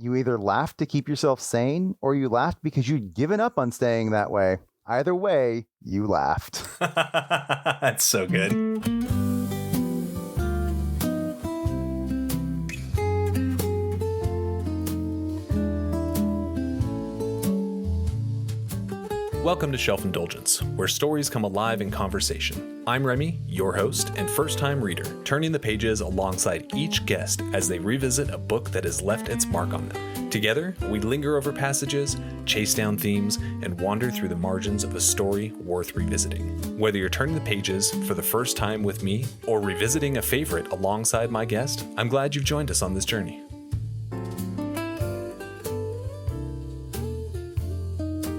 You either laughed to keep yourself sane, or you laughed because you'd given up on staying that way. Either way, you laughed. That's so good. Welcome to Shelf Indulgence, where stories come alive in conversation. I'm Remy, your host and first-time reader, turning the pages alongside each guest as they revisit a book that has left its mark on them. Together, we linger over passages, chase down themes, and wander through the margins of a story worth revisiting. Whether you're turning the pages for the first time with me or revisiting a favorite alongside my guest, I'm glad you've joined us on this journey.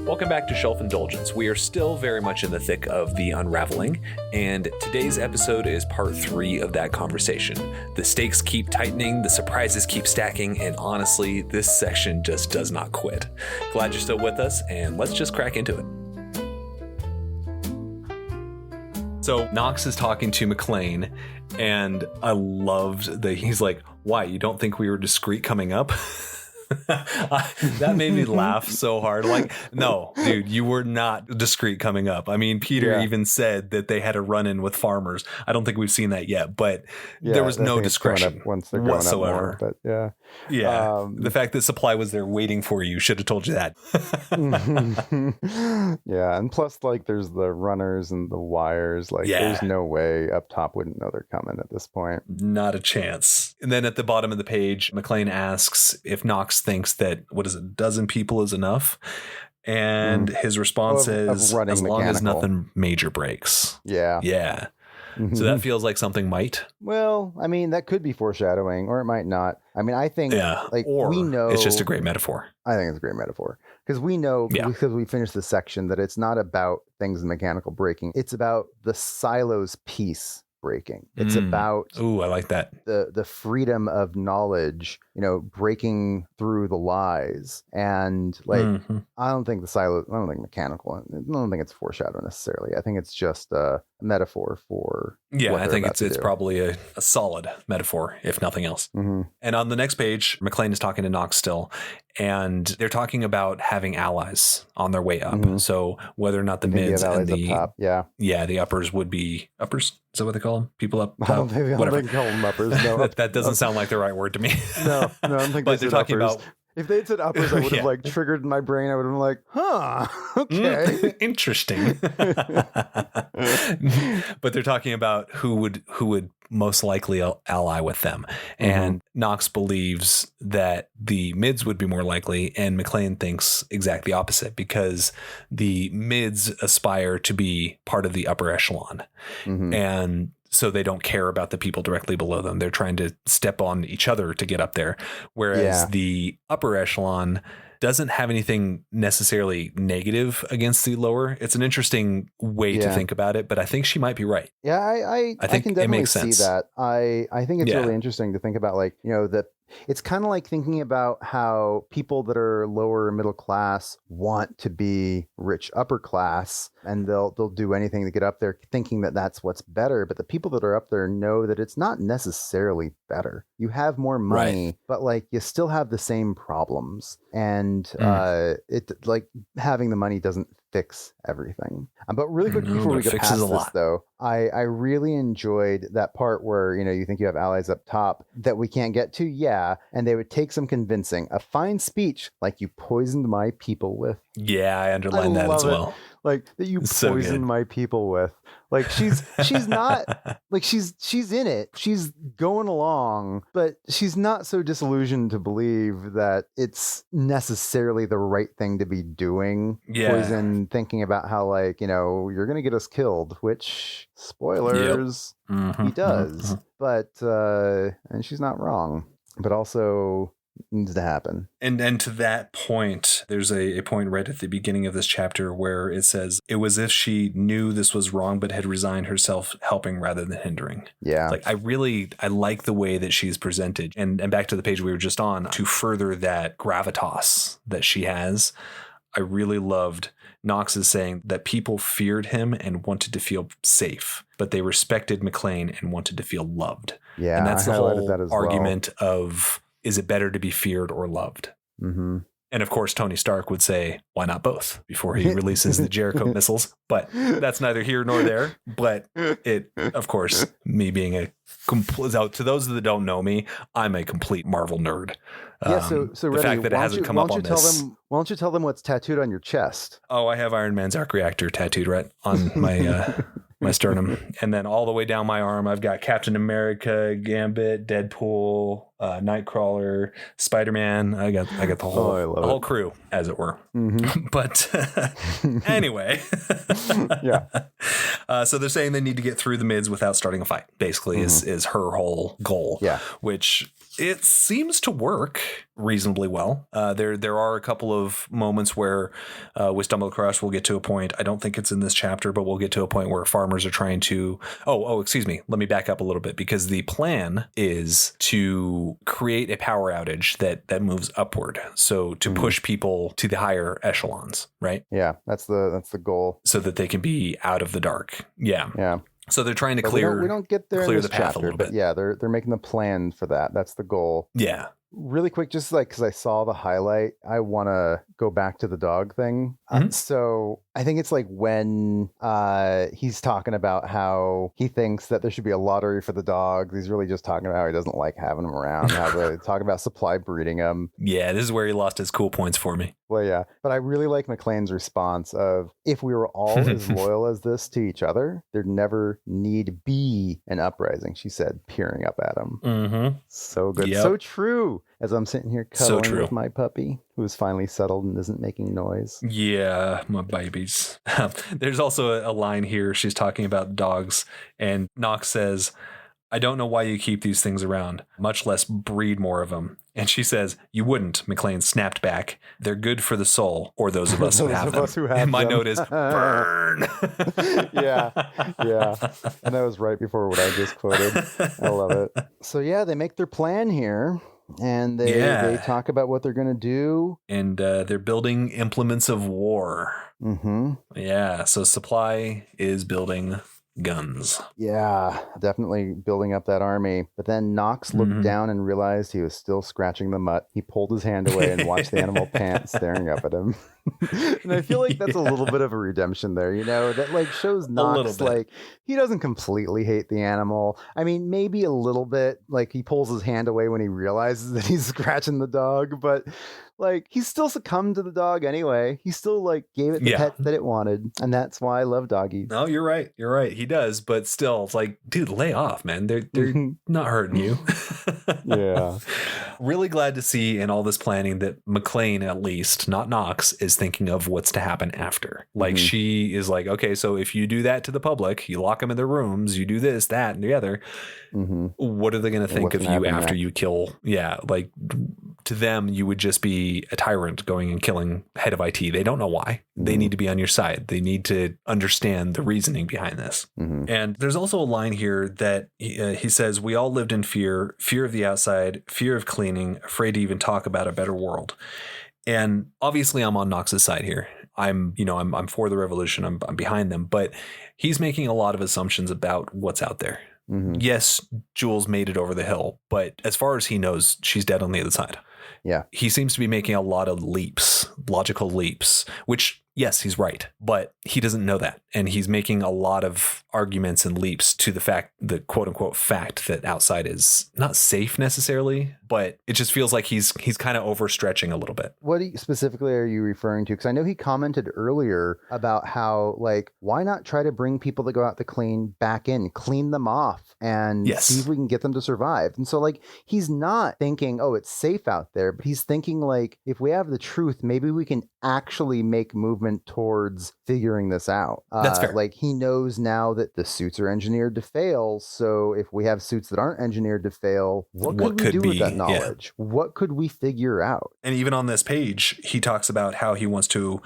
Welcome back to Shelf Indulgence. We are still very much in the thick of the Unraveling, and today's episode is part 3 of that conversation. The stakes keep tightening, the surprises keep stacking, and honestly, this section just does not quit. Glad you're still with us, and let's just crack into it. So Knox is talking to McClain, and I loved that he's like, "Why, you don't think we were discreet coming up?" That made me laugh so hard. Like, no, dude, you were not discreet coming up. I mean, Peter even said that they had a run-in with farmers. I don't think we've seen that yet, but there was no discretion whatsoever. But the fact that supply was there waiting for you should have told you that. Yeah, and plus, like, there's the runners and the wires. Like, there's no way up top wouldn't know they're coming at this point. Not a chance. And then at the bottom of the page, McClain asks if Knox thinks that, what is it, a dozen people is enough? And his response is, as long as nothing major breaks. Yeah. Mm-hmm. So that feels like something might. Well, I mean, that could be foreshadowing, or it might not. I mean, I think, we know. It's just a great metaphor. I think it's a great metaphor. Because we know, because we finished the section, that it's not about things mechanical breaking. It's about the silos piece breaking. It's about I like that. The freedom of knowledge, breaking through the lies. And I don't think mechanical. I don't think it's foreshadow necessarily. I think it's just a metaphor for I think it's probably a solid metaphor, if nothing else. And on the next page, McClain is talking to Knox still, and they're talking about having allies on their way up. So whether or not the mids and the the uppers would be uppers. Is that what they call them? People up? I don't think they call them uppers. No, that doesn't sound like the right word to me. No, I don't think they're talking uppers. If they'd said uppers, I would have triggered in my brain. I would have been like, okay. Interesting. But they're talking about who would most likely ally with them. And Knox believes that the mids would be more likely, and McClain thinks exactly the opposite, because the mids aspire to be part of the upper echelon. And so they don't care about the people directly below them. They're trying to step on each other to get up there. Whereas the upper echelon doesn't have anything necessarily negative against the lower. It's an interesting way to think about it, but I think she might be right. Yeah, I think can definitely see that. I think it's really interesting to think about, that it's kind of like thinking about how people that are lower middle class want to be rich upper class, and they'll do anything to get up there thinking that that's what's better. But the people that are up there know that it's not necessarily better. You have more money, but you still have the same problems. And it having the money doesn't fix everything. But really quick before we get past this, though, I really enjoyed that part where, you think you have allies up top that we can't get to. Yeah. And they would take some convincing. A fine speech like you poisoned my people with. Yeah, I underlined that as well. That you poisoned my people with. She's not she's in it. She's going along, but she's not so disillusioned to believe that it's necessarily the right thing to be doing. Poison, thinking about how you're going to get us killed, which spoilers, he does. But and she's not wrong, but also needs to happen. And to that point, there's a point right at the beginning of this chapter where it says it was if she knew this was wrong but had resigned herself helping rather than hindering. Yeah. I like the way that she's presented. And back to the page we were just on, to further that gravitas that she has, I really loved Knox is saying that people feared him and wanted to feel safe, but they respected McClain and wanted to feel loved. Yeah, and that's the whole argument of is it better to be feared or loved? Mm-hmm. And of course, Tony Stark would say, why not both, before he releases the Jericho missiles? But that's neither here nor there. But it, of course, me being to those that don't know me, I'm a complete Marvel nerd. Yeah, so the Reddy, fact that it hasn't come up on this. Why don't you tell them what's tattooed on your chest? Oh, I have Iron Man's arc reactor tattooed right on my my sternum, and then all the way down my arm, I've got Captain America, Gambit, Deadpool, Nightcrawler, Spider-Man. I got the whole crew, as it were. Mm-hmm. But anyway, yeah. So they're saying they need to get through the mids without starting a fight. Basically, is her whole goal. Yeah, which it seems to work reasonably well. There are a couple of moments where we stumble across. We'll get to a point. I don't think it's in this chapter, but we'll get to a point where farmers are trying to. Excuse me. Let me back up a little bit, because the plan is to create a power outage that moves upward. So to push people to the higher echelons, right? Yeah, that's the goal. So that they can be out of the dark. Yeah. Yeah. So they're trying to clear. We don't get there in this the path chapter, a little but bit. yeah, they're making the plan for that. That's the goal. Yeah. Really quick, just like because I saw the highlight, I want to go back to the dog thing. So I think it's like when he's talking about how he thinks that there should be a lottery for the dogs. He's really just talking about how he doesn't like having them around. How they talk about supply breeding them. Yeah, this is where he lost his cool points for me. Well, yeah, but I really like McClain's response of, if we were all as loyal as this to each other, there'd never need be an uprising, she said, peering up at him. Mm-hmm. So good. Yep. So true. As I'm sitting here cuddling with my puppy, who's finally settled and isn't making noise. Yeah, my babies. There's also a line here. She's talking about dogs, and Knox says, I don't know why you keep these things around, much less breed more of them. And she says, you wouldn't, McClain snapped back. They're good for the soul, or those of us who have them. And my note is, burn. yeah. And that was right before what I just quoted. I love it. So yeah, they make their plan here. And they talk about what they're going to do. And they're building implements of war. Mm-hmm. Yeah, so Supply is building guns. Yeah, definitely building up that army. But then Knox looked down and realized he was still scratching the mutt. He pulled his hand away and watched the animal pant, staring up at him. And I feel like that's a little bit of a redemption there, that like shows Knox like he doesn't completely hate the animal. I mean, maybe a little bit, like he pulls his hand away when he realizes that he's scratching the dog, but like he still succumbed to the dog anyway. He still like gave it the pet that it wanted, and that's why I love doggies. No, you're right. He does, but still, it's like, dude, lay off, man. They're not hurting you. Yeah. Really glad to see in all this planning that McClain, at least, not Knox, is thinking of what's to happen after. Like she is like, okay, so if you do that to the public, you lock them in their rooms, you do this, that, and the other. What are they going to think of you after you kill? Yeah, like to them, you would just be a tyrant going and killing head of IT. They don't know why. They need to be on your side. They need to understand the reasoning behind this. And there's also a line here that he says, we all lived in fear of the outside, fear of cleaning, afraid to even talk about a better world. And obviously I'm on Knox's side here. I'm for the revolution. I'm behind them, but he's making a lot of assumptions about what's out there. Yes, Jules made it over the hill, but as far as he knows, she's dead on the other side. Yeah. He seems to be making a lot of logical leaps, which, yes, he's right, but he doesn't know that. And he's making a lot of arguments and leaps to the quote unquote fact that outside is not safe necessarily, but it just feels like he's kind of overstretching a little bit. What specifically are you referring to? Because I know he commented earlier about how, like, why not try to bring people that go out to clean back in, clean them off, and see if we can get them to survive. And so, like, he's not thinking, oh, it's safe out there, but he's thinking, like, if we have the truth, maybe we can actually make movement towards figuring this out. That's fair. Like, he knows now that the suits are engineered to fail. So if we have suits that aren't engineered to fail, what could we do with that knowledge? Yeah. What could we figure out? And even on this page, he talks about how he wants to,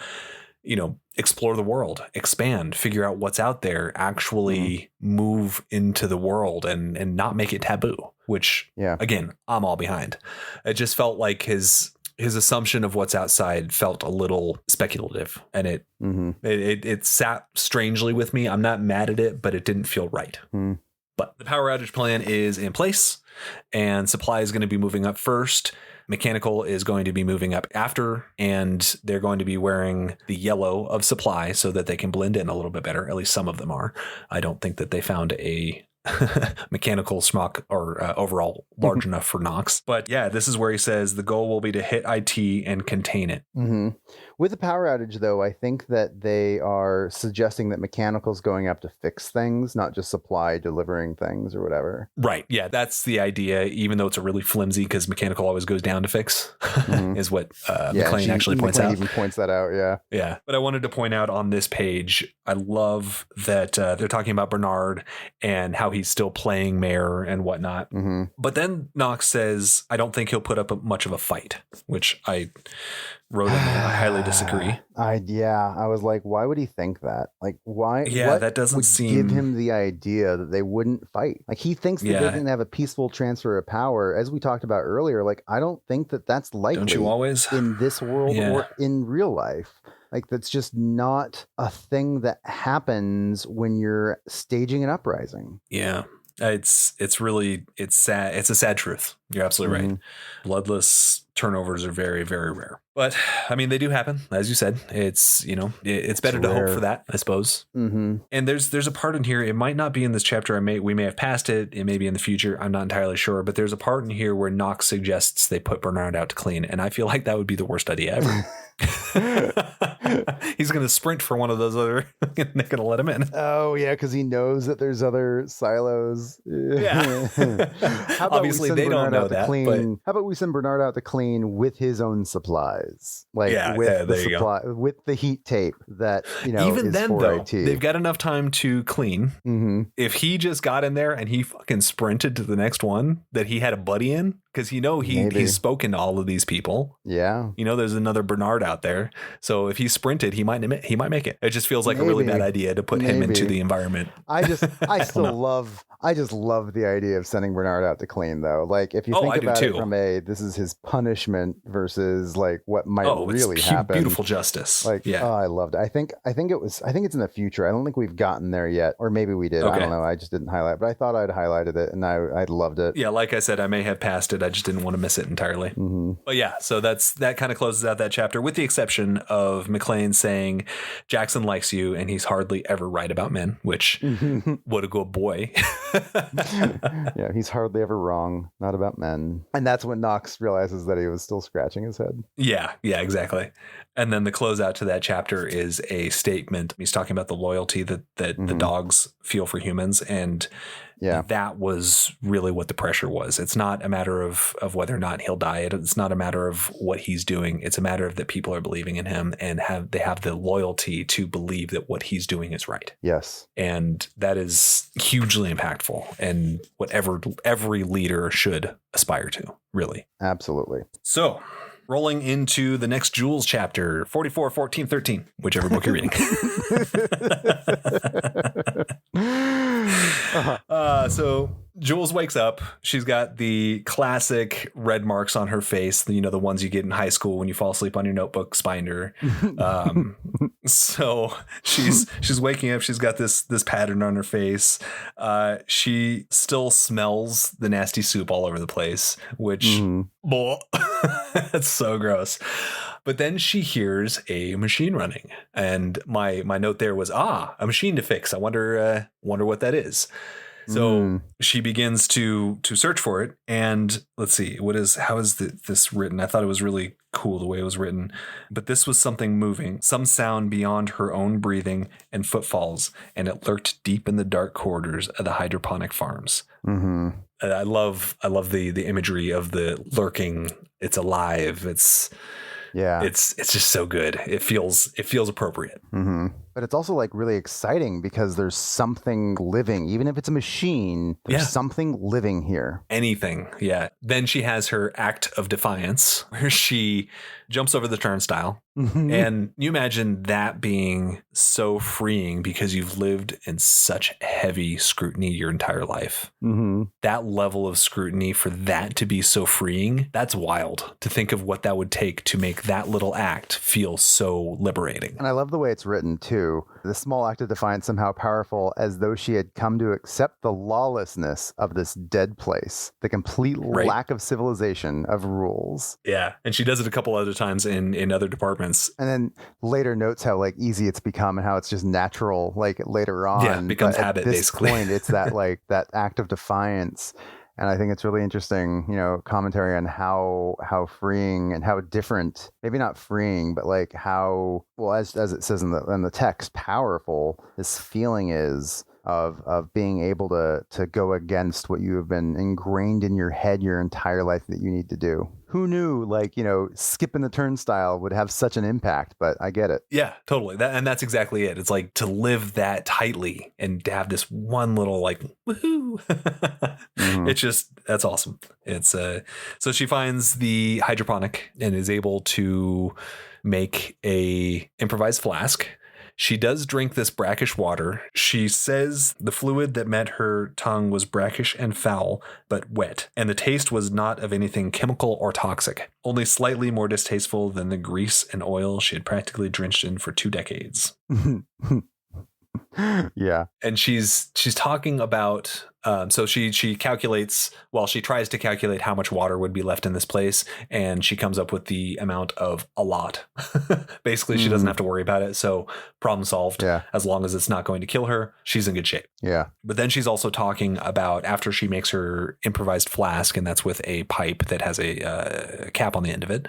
explore the world, expand, figure out what's out there, actually move into the world and not make it taboo, which, again, I'm all behind. It just felt like his assumption of what's outside felt a little speculative, and it sat strangely with me. I'm not mad at it, but it didn't feel right. But the power outage plan is in place, and supply is going to be moving up first. Mechanical is going to be moving up after, and they're going to be wearing the yellow of supply so that they can blend in a little bit better. At least some of them are. I don't think that they found a mechanical smock or overall large enough for Knox. But yeah, this is where he says the goal will be to hit IT and contain it. Mm-hmm. With the power outage, though, I think that they are suggesting that mechanical's going up to fix things, not just supply delivering things or whatever. Right. Yeah, that's the idea, even though it's a really flimsy because mechanical always goes down to fix, is what McClain actually points out. Even points that out, yeah. Yeah. But I wanted to point out on this page, I love that they're talking about Bernard and how he's still playing mayor and whatnot. Mm-hmm. But then Knox says, I don't think he'll put up much of a fight, which I wrote in there. I highly disagree. I was like, why would he think that? Like, why? Yeah, that doesn't give him the idea that they wouldn't fight. Like, he thinks that they didn't have a peaceful transfer of power, as we talked about earlier. Like, I don't think that that's likely. Don't you always? In this world or in real life. Like, that's just not a thing that happens when you're staging an uprising. Yeah. It's sad. It's a sad truth. You're absolutely right. Bloodless turnovers are very, very rare. But I mean, they do happen. As you said, it's better to hope for that, I suppose. Mm-hmm. And there's a part in here. It might not be in this chapter. We may have passed it. It may be in the future. I'm not entirely sure. But there's a part in here where Knox suggests they put Bernard out to clean. And I feel like that would be the worst idea ever. He's going to sprint for one of those other. They're going to let him in. Oh, yeah, because he knows that there's other silos. Yeah. Obviously, they don't know that. How about we send Bernard out to clean with his own supplies? Like, with the supply, with the heat tape that, even is then, for though, IT. They've got enough time to clean. Mm-hmm. If he just got in there and he fucking sprinted to the next one that he had a buddy in, because he's spoken to all of these people. Yeah. There's another Bernard out there. So if he sprinted, he might make it. It just feels like a really bad idea to put him into the environment. I just love the idea of sending Bernard out to clean, though. Like, if you think about it from this is his punishment versus like what might really happen. Beautiful justice. Like, I loved it. I think it's in the future. I don't think we've gotten there yet, or maybe we did. Okay. I don't know. I just didn't highlight, but I thought I'd highlighted it, and I loved it. Yeah, like I said, I may have passed it. I just didn't want to miss it entirely. Mm-hmm. But yeah, so that kind of closes out that chapter, with the exception of McClain saying Jackson likes you and he's hardly ever right about men, which what a good boy. Yeah, he's hardly ever wrong, not about men. And that's when Knox realizes that he was still scratching his head. Yeah, exactly. And then the closeout to that chapter is a statement. He's talking about the loyalty that the dogs feel for humans. And that was really what the pressure was. It's not a matter of whether or not he'll die. It's not a matter of what he's doing. It's a matter of that people are believing in him and they have the loyalty to believe that what he's doing is right. Yes. And that is hugely impactful and whatever every leader should aspire to, really. Absolutely. So, rolling into the next Jules chapter, 44, 14, 13, whichever book you're reading. So Jules wakes up. She's got the classic red marks on her face, the ones you get in high school when you fall asleep on your notebook binder. So she's waking up. She's got this pattern on her face. She still smells the nasty soup all over the place, which that's so gross. But then she hears a machine running, and my note there was, a machine to fix. I wonder what that is. So she begins to search for it, and let's see, how is this written? I thought it was really cool the way it was written, but this was something moving, some sound beyond her own breathing and footfalls, and it lurked deep in the dark corridors of the hydroponic farms. Mm-hmm. I love the imagery of the lurking. It's alive. It's just so good. It feels appropriate. Mm-hmm. But it's also like really exciting because there's something living, even if it's a machine, there's something living here. Anything. Yeah. Then she has her act of defiance where she jumps over the turnstile. Mm-hmm. And you imagine that being so freeing because you've lived in such heavy scrutiny your entire life. Mm-hmm. That level of scrutiny, for that to be so freeing, that's wild to think of what that would take to make that little act feel so liberating. And I love the way it's written too. too. The small act of defiance somehow powerful, as though she had come to accept the lawlessness of this dead place, the complete lack of civilization, of rules. Yeah, and she does it a couple other times in other departments. And then later notes how like easy it's become and how it's just natural like later on. Yeah, it becomes habit, at this basically. point, it's that like that act of defiance. And I think it's really interesting, commentary on how freeing and how different, maybe not freeing, but like how, well, as it says in the text, powerful this feeling is of being able to go against what you have been ingrained in your head your entire life that you need to do. Who knew, like, skipping the turnstile would have such an impact, but I get it. Yeah, totally. And that's exactly it. It's like to live that tightly and to have this one little like, woohoo. It's just, that's awesome. It's so she finds the hydroponic and is able to make a improvised flask. She does drink this brackish water. She says the fluid that met her tongue was brackish and foul, but wet, and the taste was not of anything chemical or toxic, only slightly more distasteful than the grease and oil she had practically drenched in for 2 decades. Yeah. And she's talking about so she calculates, well, she tries to calculate how much water would be left in this place, and she comes up with the amount of a lot. Basically, she doesn't have to worry about it, so problem solved. Yeah. As long as it's not going to kill her, she's in good shape. Yeah. But then she's also talking about after she makes her improvised flask, and that's with a pipe that has a cap on the end of it.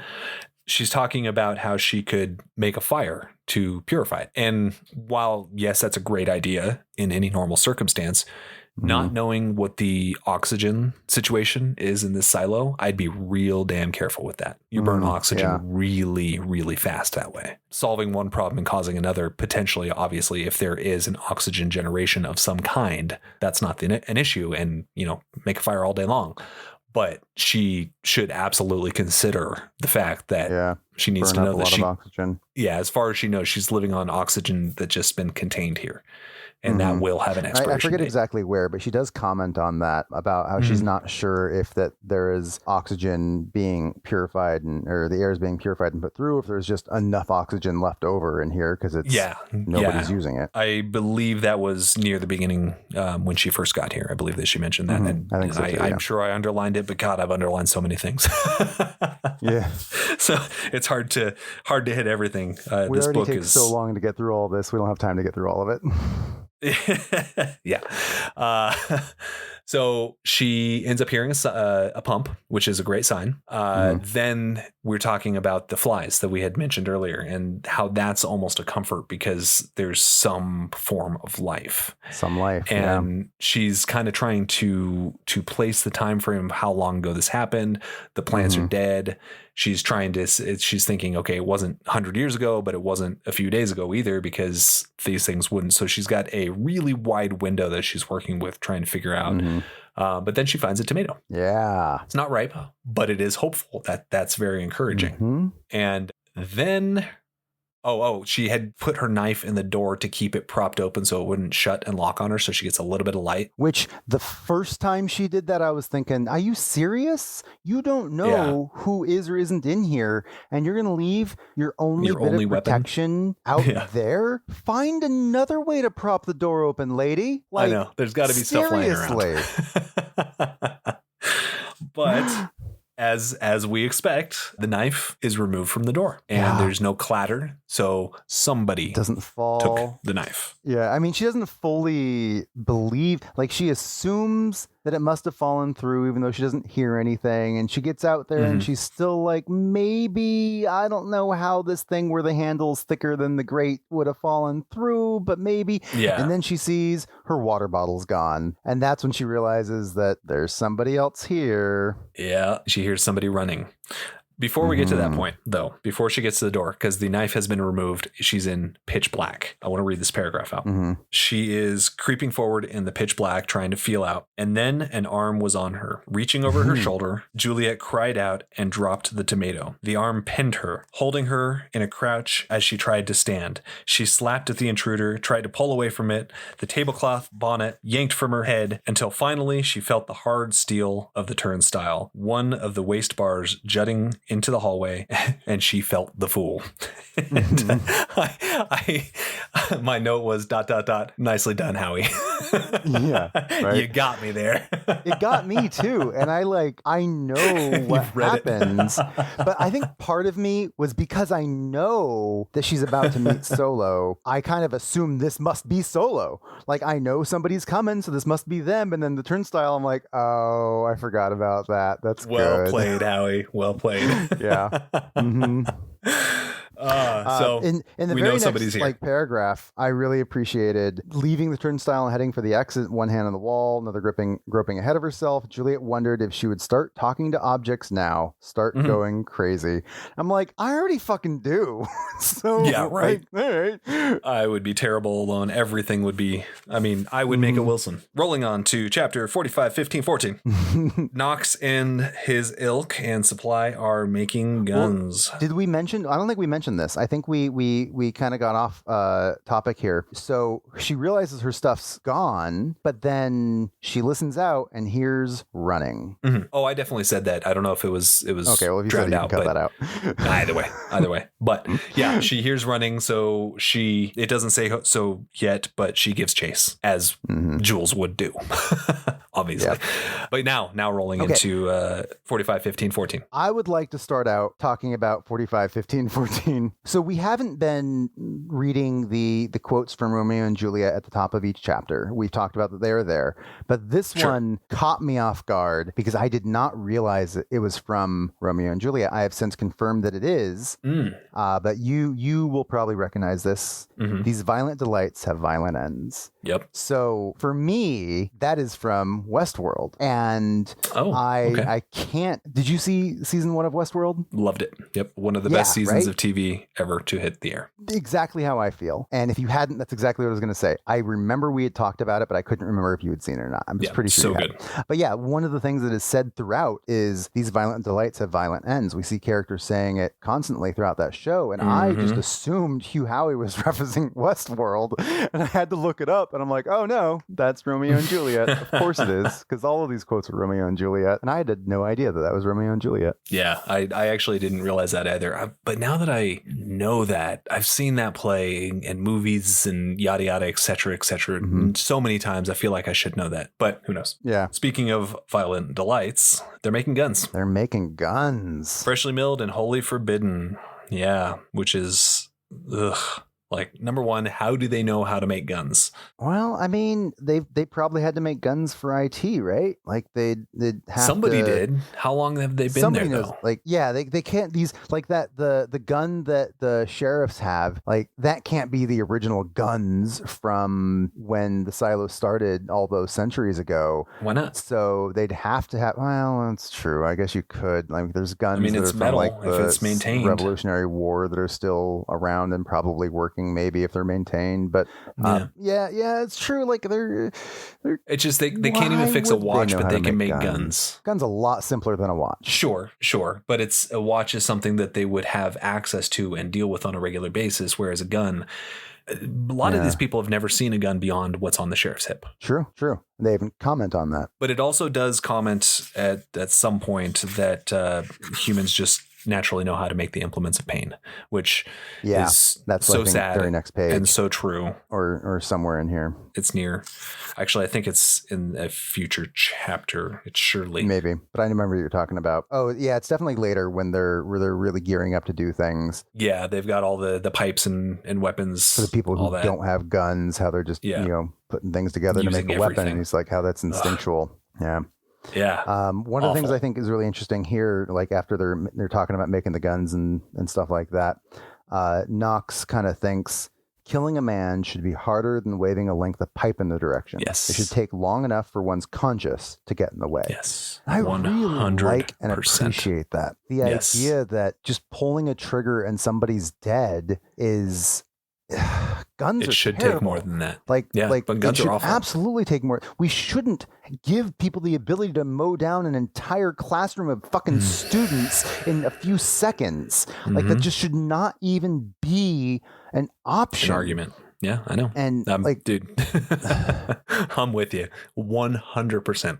She's talking about how she could make a fire to purify it. And while, yes, that's a great idea in any normal circumstance, not knowing what the oxygen situation is in this silo, I'd be real damn careful with that. You burn oxygen really, really fast that way. Solving one problem and causing another, potentially, obviously, if there is an oxygen generation of some kind, that's not an issue. And, make a fire all day long. But she should absolutely consider the fact that she needs to know that she, oxygen. Yeah, as far as she knows, she's living on oxygen that's just been contained here. And that will have an expiration I forget date. exactly where, but she does comment on that about how she's not sure if that there is oxygen being purified or the air is being purified and put through, if there's just enough oxygen left over in here because it's nobody's using it. I believe that was near the beginning when she first got here. I believe that she mentioned that. And I think so too, I'm sure I underlined it, but God, I've underlined so many things. Yeah. So it's hard to hit everything. We this already book take is so long to get through all this. We don't have time to get through all of it. Yeah. So she ends up hearing a pump, which is a great sign. Then we're talking about the flies that we had mentioned earlier and how that's almost a comfort because there's some form of life. Some life. And she's kind of trying to place the time frame of how long ago this happened. The plants are dead. She's she's thinking, okay, it wasn't 100 years ago, but it wasn't a few days ago either because these things wouldn't. So she's got a really wide window that she's working with trying to figure out. But then she finds a tomato. Yeah. It's not ripe, but it is hopeful. That's very encouraging. And then... she had put her knife in the door to keep it propped open so it wouldn't shut and lock on her so she gets a little bit of light. Which the first time she did that, I was thinking, are you serious? You don't know who is or isn't in here, and you're going to leave your only bit of protection out there? Find another way to prop the door open, lady. I know. There's got to be stuff lying around. But... As we expect, the knife is removed from the door and there's no clatter. So somebody doesn't fall. Took the knife. Yeah. I mean, she doesn't fully believe, like she assumes that it must have fallen through, even though she doesn't hear anything. And she gets out there and she's still like, maybe, I don't know how this thing where the handle's thicker than the grate would have fallen through, but maybe. Yeah. And then she sees her water bottle's gone. And that's when she realizes that there's somebody else here. Yeah. She hears somebody running. Before we get to that point, though, before she gets to the door, because the knife has been removed, she's in pitch black. I want to read this paragraph out. She is creeping forward in the pitch black, trying to feel out. And then an arm was on her. Reaching over her shoulder, Juliet cried out and dropped the tomato. The arm pinned her, holding her in a crouch as she tried to stand. She slapped at the intruder, tried to pull away from it. The tablecloth bonnet yanked from her head until finally she felt the hard steel of the turnstile, one of the waist bars jutting into the hallway and she felt the fool. And my note was ... Nicely done, Howie. Yeah, right? You got me there. It got me too. And I know what happens. But I think part of me was because I know that she's about to meet Solo, I kind of assume this must be Solo. Like, I know somebody's coming, so this must be them. And then the turnstile, I'm like, oh, I forgot about that. That's well good. Played, Howie. Well played. Yeah. Mm-hmm. So in the we very know somebody's next here. Paragraph, I really appreciated leaving the turnstile and heading for the exit, one hand on the wall, another groping ahead of herself. Juliet wondered if she would start talking to objects now, start going crazy. I'm like, I already fucking do. So yeah, right. All right. I would be terrible alone. Everything would be, I would make a Wilson. Rolling on to chapter 45, 15, 14. Knox and his ilk and supply are making guns. Well, did we mention? I don't think we mentioned this. I think we kind of got off topic here. So she realizes her stuff's gone, but then she listens out and hears running. Mm-hmm. Oh, I definitely said that. I don't know if it was okay. Well, if you drowned said it, out, you can cut but that out. either way. But yeah, she hears running, so it doesn't say so yet, but she gives chase as Jules would do, obviously. Yeah. But now rolling into 45, 15, 14. I would like to start out talking about 45, 15, 14. So we haven't been reading the quotes from Romeo and Juliet at the top of each chapter. We've talked about that they are there. But this one caught me off guard because I did not realize it was from Romeo and Juliet. I have since confirmed that it is. But you will probably recognize this. These violent delights have violent ends. Yep. So for me, that is from Westworld. And I can't. Did you see season 1 of Westworld? Loved it. Yep. One of the best seasons of TV ever to hit the air. Exactly how I feel. And if you hadn't, that's exactly what I was going to say. I remember we had talked about it, but I couldn't remember if you had seen it or not. I'm just pretty sure. So good. But yeah, one of the things that is said throughout is these violent delights have violent ends. We see characters saying it constantly throughout that show. And I just assumed Hugh Howey was referencing Westworld. And I had to look it up. And I'm like, oh no, that's Romeo and Juliet. Of course it is. Because all of these quotes are Romeo and Juliet. And I had no idea that was Romeo and Juliet. Yeah, I actually didn't realize that either. But now that I know that, I've seen that play in movies and yada yada, et cetera, so many times. I feel like I should know that, but who knows? Yeah. Speaking of violent delights, they're making guns. They're making guns. Freshly milled and wholly forbidden. Yeah, which is like, number one, how do they know how to make guns? Well, I mean, they probably had to make guns for IT, right? Like they'd have somebody did. How long have they been somebody there? Knows, though? Like, yeah, they can't. These like that the gun that the sheriffs have, like that can't be the original guns from when the silo started all those centuries ago. Why not? So they'd have to have. Well, that's true. I guess you could. Like, there's guns. I mean, it's that are metal from, like, if it's maintained. Revolutionary War that are still around and probably working, maybe if they're maintained. But yeah, it's true. Like they're it's just they can't even fix a watch, but they can make guns. Guns a lot simpler than a watch. Sure, but it's a watch is something that they would have access to and deal with on a regular basis, whereas a gun, a lot of these people have never seen a gun beyond what's on the sheriff's hip. True. They even comment on that. But it also does comment at some point that humans just naturally know how to make the implements of pain, which is that's so like sad, very next page, and so true, or somewhere in here. It's near. Actually, I think it's in a future chapter. It's surely maybe, but I remember what you're talking about. Oh yeah, it's definitely later when they're really gearing up to do things. Yeah, they've got all the pipes and weapons for the people who don't have guns. How they're just putting things together to make a weapon. And he's like, how that's instinctual. Yeah. One of the things I think is really interesting here, like after they're talking about making the guns and stuff like that, Knox kind of thinks killing a man should be harder than waving a length of pipe in the direction. Yes. It should take long enough for one's conscience to get in the way. Yes. I really like and appreciate that. The idea that just pulling a trigger and somebody's dead is... guns should terrible. Take more than that. But guns are awful. Absolutely take more. We shouldn't give people the ability to mow down an entire classroom of fucking students in a few seconds. Like that just should not even be an option. An argument. Yeah, I know. And dude, I'm with you 100%.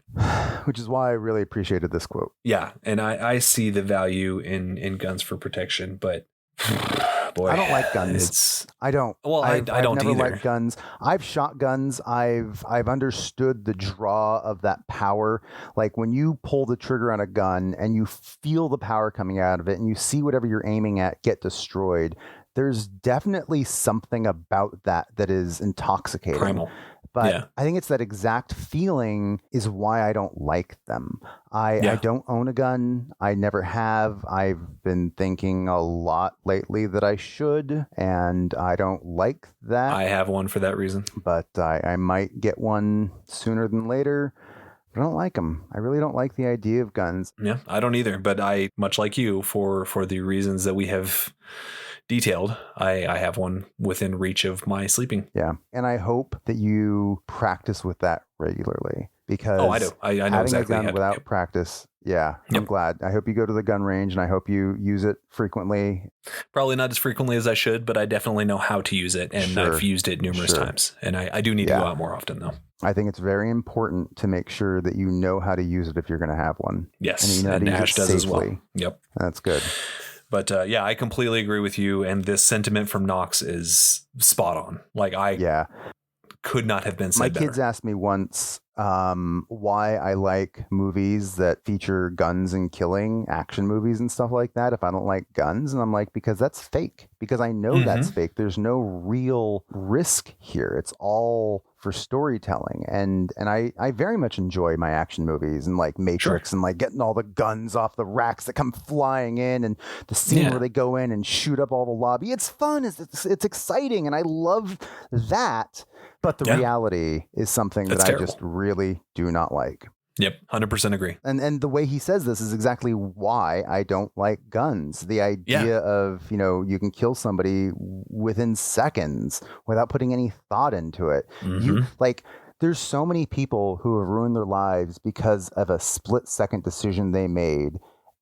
Which is why I really appreciated this quote. Yeah. And I see the value in guns for protection, but boy, I don't like guns. I don't. Well, I've don't never either. liked guns. I've shot guns. I've understood the draw of that power. Like when you pull the trigger on a gun and you feel the power coming out of it and you see whatever you're aiming at get destroyed, there's definitely something about that is intoxicating. Primal. But I think it's that exact feeling is why I don't like them. I don't own a gun. I never have. I've been thinking a lot lately that I should, and I don't like that. I have one for that reason. But I might get one sooner than later. I don't like them. I really don't like the idea of guns. Yeah, I don't either. But I, much like you, for the reasons that we have detailed, I have one within reach of my sleeping. Yeah. And I hope that you practice with that regularly, because I do. I know having exactly a gun without practice. Yeah. I'm glad. I hope you go to the gun range, and I hope you use it frequently. Probably not as frequently as I should, but I definitely know how to use it. And I've used it numerous times. And I do need to go out more often, though. I think it's very important to make sure that you know how to use it if you're going to have one. Yes. And Ash does as well. Yep. That's good. But I completely agree with you. And this sentiment from Knox is spot on. Like could not have been said better. My kids asked me once why I like movies that feature guns and killing, action movies and stuff like that, if I don't like guns. And I'm like, because that's fake. Because I know that's fake. There's no real risk here. It's all for storytelling. And I very much enjoy my action movies and like Matrix and like getting all the guns off the racks that come flying in, and the scene where they go in and shoot up all the lobby. It's fun. It's exciting. And I love that. But the reality is something that I just really do not like. Yep, 100% agree. And the way he says this is exactly why I don't like guns. The idea of, you can kill somebody within seconds without putting any thought into it. There's so many people who have ruined their lives because of a split-second decision they made.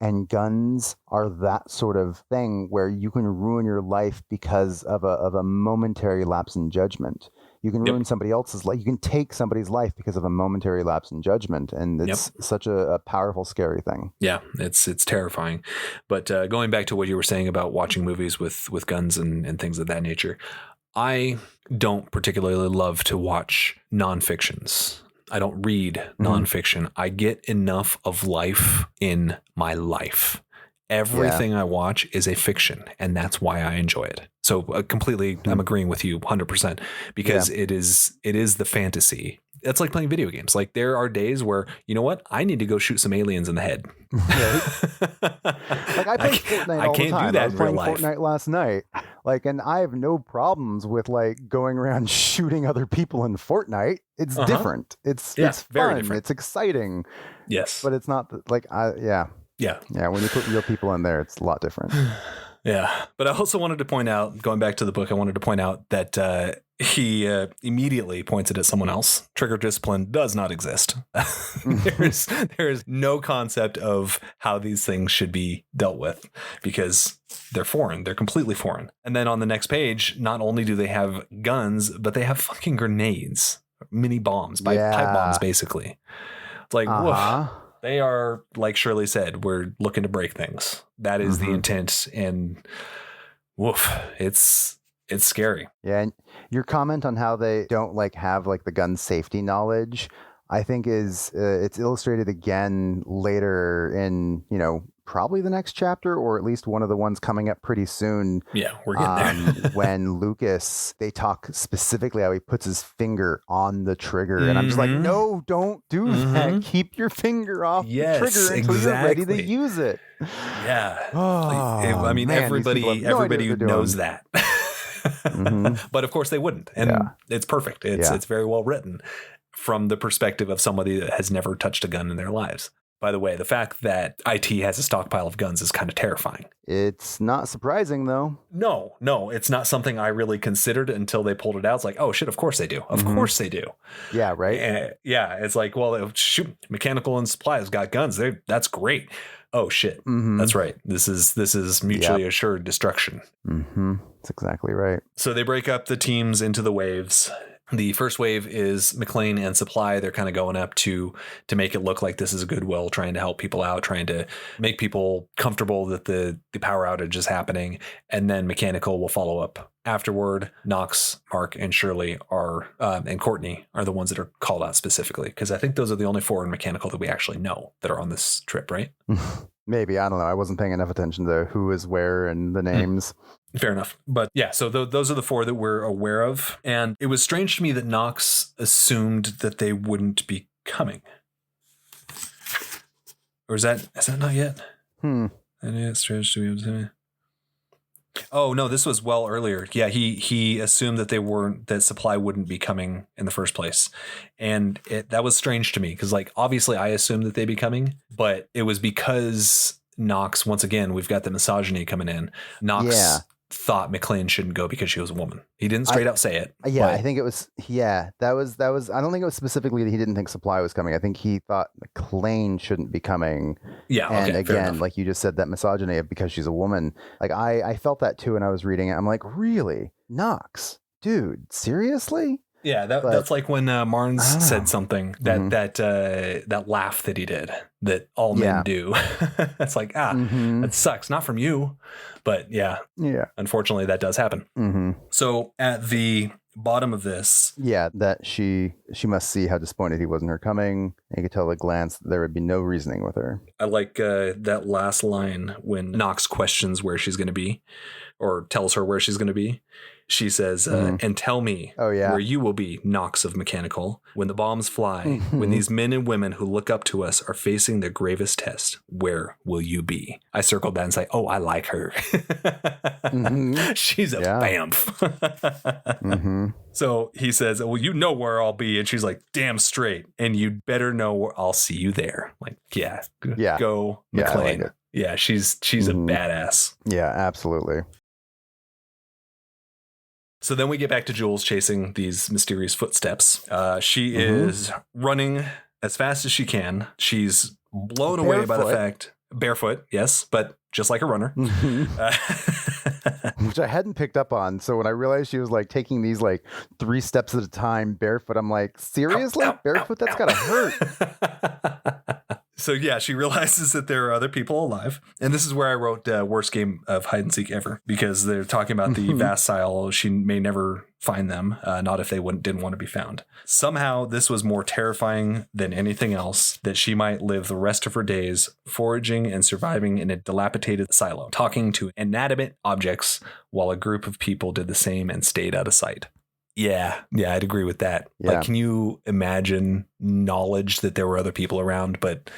And guns are that sort of thing where you can ruin your life because of a momentary lapse in judgment. You can ruin somebody else's life. You can take somebody's life because of a momentary lapse in judgment. And it's such a powerful, scary thing. Yeah, it's terrifying. But going back to what you were saying about watching movies with guns and things of that nature, I don't particularly love to watch nonfictions. I don't read nonfiction. I get enough of life in my life. Everything I watch is a fiction, and that's why I enjoy it. So completely, I'm agreeing with you 100% because it is the fantasy. It's like playing video games. Like there are days where, you know what? I need to go shoot some aliens in the head. Like I play Fortnite all the time. Do that I was playing Fortnite last night. And I have no problems with going around shooting other people in Fortnite. It's different. It's fun. Different. It's exciting. Yes. But it's not Yeah, when you put real people in there, it's a lot different. Yeah. But I also wanted to point out, going back to the book, I wanted to point out that he immediately points it at someone else. Trigger discipline does not exist. There is no concept of how these things should be dealt with because they're foreign. They're completely foreign. And then on the next page, not only do they have guns, but they have fucking grenades, mini bombs, pipe bombs, basically. It's like, woof. They are, like Shirley said, we're looking to break things. That is the intent. And woof, it's scary. Yeah. And your comment on how they don't have the gun safety knowledge, I think is it's illustrated again later in, probably the next chapter, or at least one of the ones coming up pretty soon. Yeah, we're getting there. When Lucas, they talk specifically how he puts his finger on the trigger. And I'm just like, no, don't do that. Keep your finger off the trigger until you're ready to use it. Yeah. I mean, everybody knows that. But of course they wouldn't. And it's perfect. It's very well written from the perspective of somebody that has never touched a gun in their lives. By the way, the fact that IT has a stockpile of guns is kind of terrifying. It's not surprising, though. No, it's not something I really considered until they pulled it out. It's like, oh, shit, of course they do. Of course they do. Yeah, right? It's like, well, shoot, Mechanical and Supply has got guns. That's great. oh shit, that's right. This is mutually assured destruction. That's exactly right. So they break up the teams into the waves. The first wave is McClain and Supply. They're kind of going up to make it look like this is a goodwill, trying to help people out, trying to make people comfortable that the power outage is happening. And then Mechanical will follow up afterward. Knox, Mark, and Shirley are and Courtney are the ones that are called out specifically, because I think those are the only 4 in Mechanical that we actually know that are on this trip, right? Maybe. I don't know. I wasn't paying enough attention to who is where and the names. Fair enough. But yeah, so those are the 4 that we're aware of. And it was strange to me that Knox assumed that they wouldn't be coming. Or is that not yet? And it's strange to me. Oh no, this was well earlier. Yeah, he assumed that that Supply wouldn't be coming in the first place. And that was strange to me because, like, obviously I assumed that they'd be coming, but it was because Knox, once again, we've got the misogyny coming in. Knox thought McClain shouldn't go because she was a woman. He didn't straight out say it. Yeah, I think it was. Yeah, that was. I don't think it was specifically that he didn't think Supply was coming. I think he thought McClain shouldn't be coming. Yeah, and again, like you just said, that misogyny of because she's a woman. Like I felt that too when I was reading it. I'm like, really, Knox, dude, seriously? Yeah, that's like when Marnes said something that laugh that he did that all men do. It's like that sucks, not from you, but yeah. Unfortunately, that does happen. So at the bottom of this, that she must see how disappointed he was in her coming. You could tell at a glance that there would be no reasoning with her. I like that last line when Knox questions where she's going to be, or tells her where she's going to be. She says, and tell me where you will be, Knox of Mechanical, when the bombs fly, when these men and women who look up to us are facing their gravest test, where will you be? I circled that and say, oh, I like her. She's a bamf. So he says, well, you know where I'll be. And she's like, damn straight. And you'd better know where I'll see you there. Like, go McClain. Yeah, she's a badass. Yeah, absolutely. So then we get back to Jules chasing these mysterious footsteps. She is running as fast as she can. She's blown away by the fact, barefoot, yes, but just like a runner. Which I hadn't picked up on. So when I realized she was like taking these like 3 steps at a time barefoot, I'm like, seriously? Barefoot? That's gotta hurt. So yeah, she realizes that there are other people alive. And this is where I wrote worst game of hide and seek ever, because they're talking about the Vassile. She may never find them, not if they didn't want to be found. Somehow this was more terrifying than anything else, that she might live the rest of her days foraging and surviving in a dilapidated silo, talking to inanimate objects while a group of people did the same and stayed out of sight. Yeah, I'd agree with that. Yeah. Like, can you imagine knowledge that there were other people around, but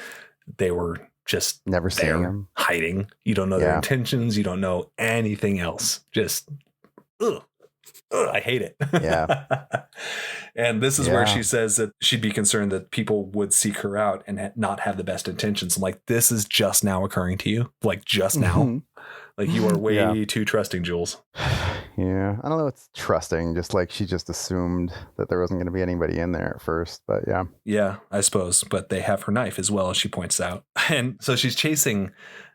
they were just never seeing them, hiding? You don't know their intentions. You don't know anything else. Just, I hate it. Yeah. And this is where she says that she'd be concerned that people would seek her out and not have the best intentions. I'm like, this is just now occurring to you? Like, just now? Like, you are way too trusting, Jules. Yeah. I don't know. It's trusting. Just like she just assumed that there wasn't going to be anybody in there at first. But yeah. Yeah, I suppose. But they have her knife as well, as she points out. And so she's chasing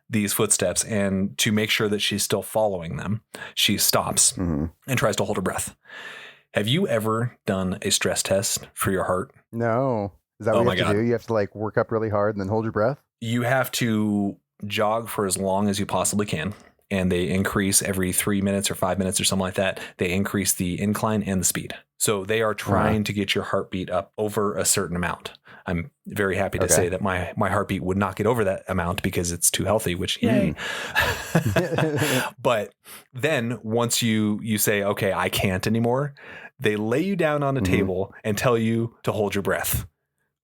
these footsteps. And to make sure that she's still following them, she stops and tries to hold her breath. Have you ever done a stress test for your heart? No. Is that what you have to do? You have to like work up really hard and then hold your breath? You have to jog for as long as you possibly can. And they increase every 3 minutes or 5 minutes or something like that. They increase the incline and the speed. So they are trying to get your heartbeat up over a certain amount. I'm very happy to say that my heartbeat would not get over that amount because it's too healthy, which yay. But then once you say, okay, I can't anymore, they lay you down on a table and tell you to hold your breath.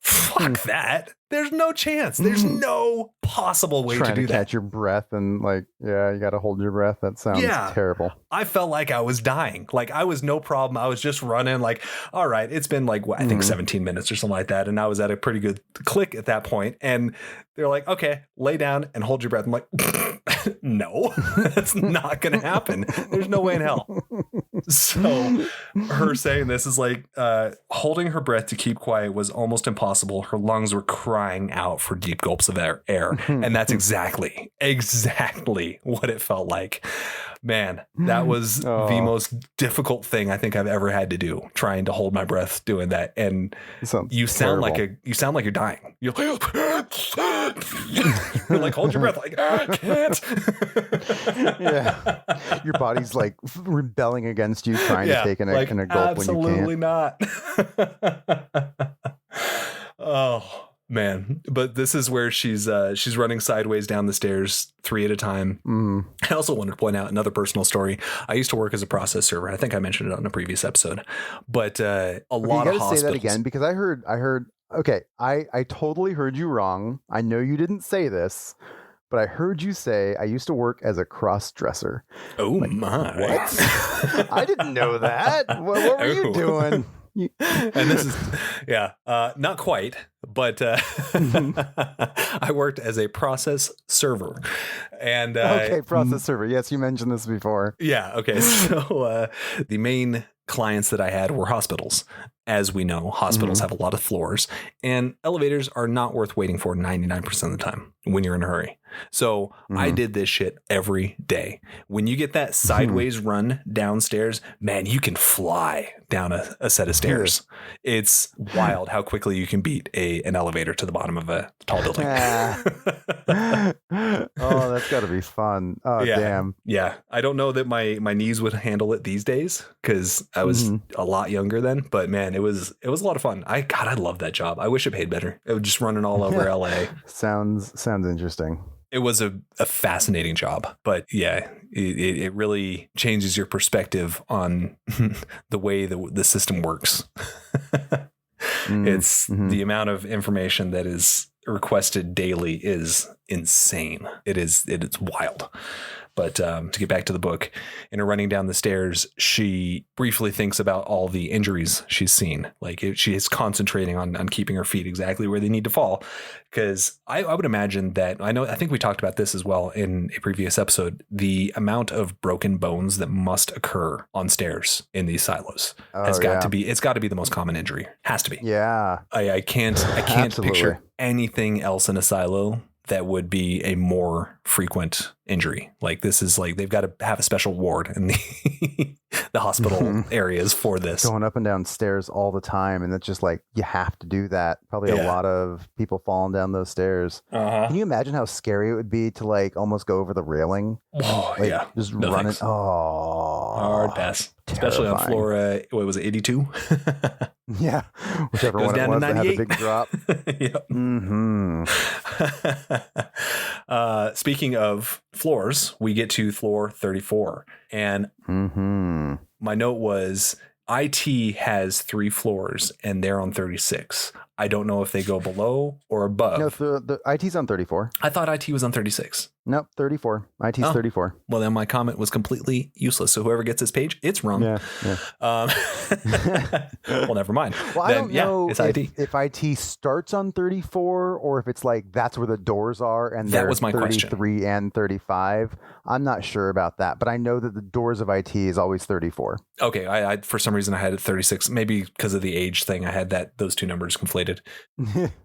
Fuck that. There's no chance. There's no possible way to do that. Trying to catch your breath and like, you got to hold your breath. That sounds terrible. I felt like I was dying. Like I was no problem. I was just running like, all right, it's been like, I think 17 minutes or something like that. And I was at a pretty good click at that point. And they're like, okay, lay down and hold your breath. I'm like, no, that's not going to happen. There's no way in hell. So her saying this is like holding her breath to keep quiet was almost impossible. Her lungs were crying out for deep gulps of air. And that's exactly what it felt like. Man, that was the most difficult thing I think I've ever had to do, trying to hold my breath doing that. And you sound like you're dying. You're like, hold your breath. Like, I can't. Yeah. Your body's like rebelling against you, trying to take in a gulp when you can't. Absolutely not. Oh. Man, but this is where she's running sideways down the stairs 3 at a time. I also wanted to point out another personal story. I used to work as a process server. I think I mentioned it on a previous episode, but a lot of hospitals. Say that again, because I heard. Okay, I totally heard you wrong. I know you didn't say this, but I heard you say I used to work as a cross dresser. Oh, like, my! What? I didn't know that. What were you doing? And this is, not quite, but I worked as a process server. And process server. Yes, you mentioned this before. Yeah. Okay. So the main clients that I had were hospitals. As we know, hospitals have a lot of floors, and elevators are not worth waiting for 99% of the time when you're in a hurry. So I did this shit every day. When you get that sideways run downstairs, man, you can fly down a set of stairs. It's wild how quickly you can beat an elevator to the bottom of a tall building. Oh, that's got to be fun. Oh, yeah. Damn. Yeah. I don't know that my knees would handle it these days because I was a lot younger then, but man, it was a lot of fun. I love that job. I wish it paid better. It was just running all over LA. Sounds interesting. It was a fascinating job, but yeah, it really changes your perspective on the way the system works. It's the amount of information that is requested daily is insane. It's wild. But to get back to the book, in her running down the stairs, she briefly thinks about all the injuries she's seen. Like she is concentrating on keeping her feet exactly where they need to fall. Because I would imagine that I think we talked about this as well in a previous episode, the amount of broken bones that must occur on stairs in these silos it's got to be the most common injury. Has to be. Yeah. I can't picture anything else in a silo that would be a more frequent injury. Like this is like, they've got to have a special ward in the hospital areas for this. Going up and down stairs all the time. And it's just like, you have to do that. Probably a lot of people falling down those stairs. Can you imagine how scary it would be to like almost go over the railing? Oh, like, yeah. Just running. Thanks. Hard pass. Terrifying. Especially on floor, what was it, 82? Yeah. Whichever one it was that had a big drop. Yep. Speaking of floors, we get to floor 34. And my note was IT has 3 floors and they're on 36. I don't know if they go below or above. No, the IT's on 34. I thought IT was on 36. Nope, 34. IT's 34. Well, then my comment was completely useless. So whoever gets this page, it's wrong. Yeah. Well, never mind. Well, then, I don't know it's IT. if IT starts on 34 or if it's like that's where the doors are and that was my 33 question. And 35. I'm not sure about that, but I know that the doors of IT is always 34. Okay, I for some reason I had it 36, maybe because of the age thing. I had those two numbers conflated.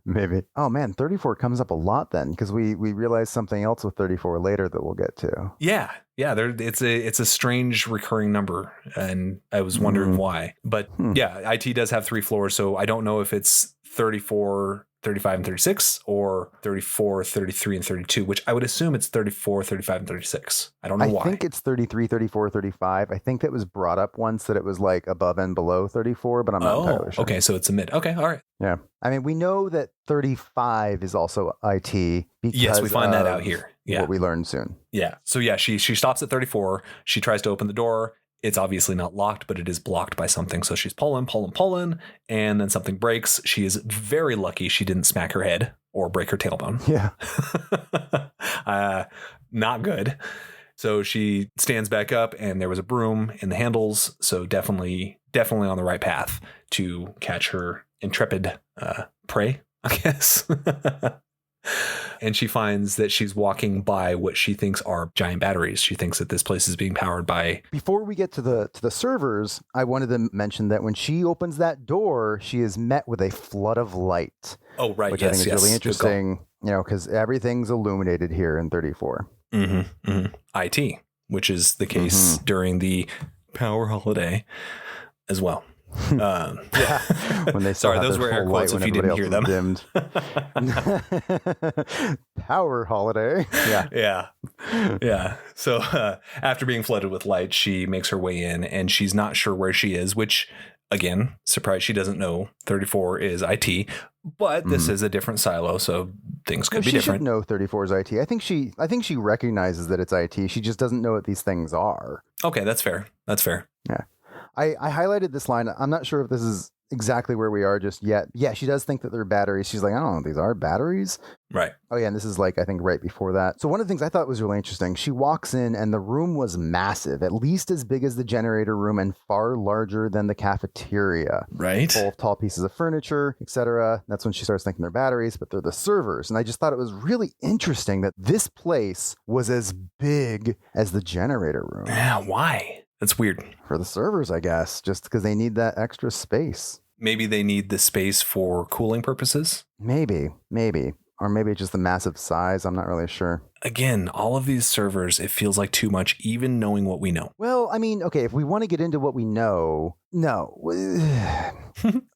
Maybe. Oh man, 34 comes up a lot then because we realized something else with 34 later that we'll get to. Yeah. It's a strange recurring number, and I was wondering why. But yeah, IT does have 3 floors, so I don't know if it's 34, 35, and 36, or 34, 33, and 32, which I would assume it's 34, 35, and 36. I don't know why. I think it's 33, 34, 35. I think that was brought up once that it was like above and below 34, but I'm not entirely sure. Okay, so it's a mid. Okay, all right. Yeah. I mean, we know that 35 is also IT. Yes, we find that out here. Yeah. What we learn soon. Yeah. So yeah, she stops at 34. She tries to open the door. It's obviously not locked, but it is blocked by something. So she's pulling, and then something breaks. She is very lucky she didn't smack her head or break her tailbone. Yeah. Not good. So she stands back up, and there was a broom in the handles. So definitely on the right path to catch her intrepid prey, I guess. And she finds that she's walking by what she thinks are giant batteries. She thinks that this place is being powered by... Before we get to the servers, I wanted to mention that when she opens that door, she is met with a flood of light. Oh, right. Which I think is really interesting, because everything's illuminated here in 34. IT, which is the case during the power holiday as well. When they sorry, those were air quotes if you didn't hear them. Power holiday. Yeah. So after being flooded with light, she makes her way in, and she's not sure where she is, which, again, surprise, she doesn't know 34 is IT, but this is a different silo, so things could be different. She should know 34 is IT. I think she recognizes that it's IT. She just doesn't know what these things are. Okay, that's fair. Yeah. I highlighted this line. I'm not sure if this is exactly where we are just yet. Yeah, she does think that they're batteries. She's like, I don't know if these are batteries. Right. Oh, yeah. And this is like, I think right before that. So one of the things I thought was really interesting, she walks in and the room was massive, at least as big as the generator room and far larger than the cafeteria. Right. Full of tall pieces of furniture, etc. That's when she starts thinking they're batteries, but they're the servers. And I just thought it was really interesting that this place was as big as the generator room. Yeah. Why? That's weird. For the servers, I guess, just because they need that extra space. Maybe they need the space for cooling purposes? Maybe. Or maybe just the massive size. I'm not really sure. Again, all of these servers, it feels like too much, even knowing what we know. Well, I mean, okay, if we want to get into what we know, no.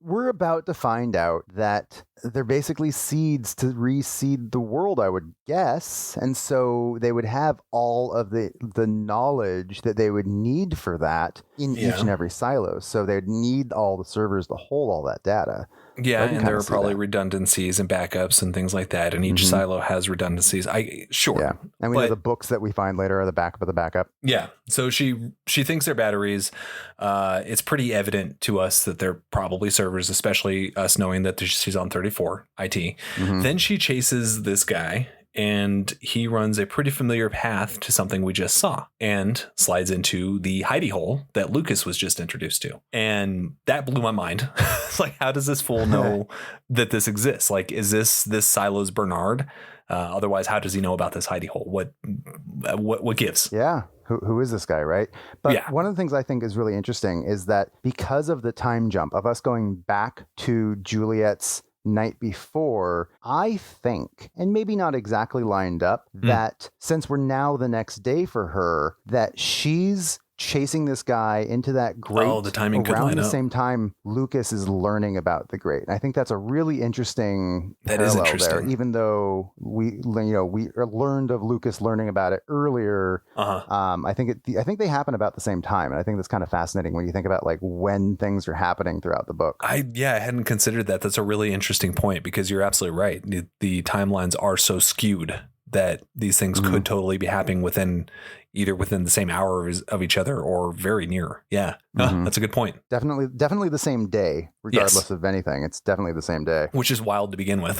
We're about to find out that they're basically seeds to reseed the world, I would guess. And so they would have all of the knowledge that they would need for that in each and every silo. So they'd need all the servers to hold all that data. Yeah, and there are probably redundancies and backups and things like that. And each silo has redundancies. Sure. Yeah. And we know the books that we find later are the backup of the backup. Yeah. So she thinks they're batteries. It's pretty evident to us that they're probably servers, especially us knowing that she's on 34 IT. Then she chases this guy, and he runs a pretty familiar path to something we just saw and slides into the hidey hole that Lucas was just introduced to. And that blew my mind. It's like, how does this fool know that this exists? Like, is this silo's Bernard? Otherwise, how does he know about this hidey hole? What gives? Yeah. Who is this guy, right? But one of the things I think is really interesting is that because of the time jump of us going back to Juliet's night before, I think, and maybe not exactly lined up, that since we're now the next day for her, that she's chasing this guy into that grate the timing could line around the up. same time Lucas is learning about the grate. And I think that's a really interesting that is interesting there, even though we learned of Lucas learning about it earlier. I think they happen about the same time, and I think that's kind of fascinating when you think about like when things are happening throughout the book. I hadn't considered that. That's a really interesting point, because you're absolutely right. The timelines are so skewed that these things could totally be happening within the same hour of each other or very near. Yeah. That's a good point. Definitely the same day, regardless of anything. It's definitely the same day. Which is wild to begin with.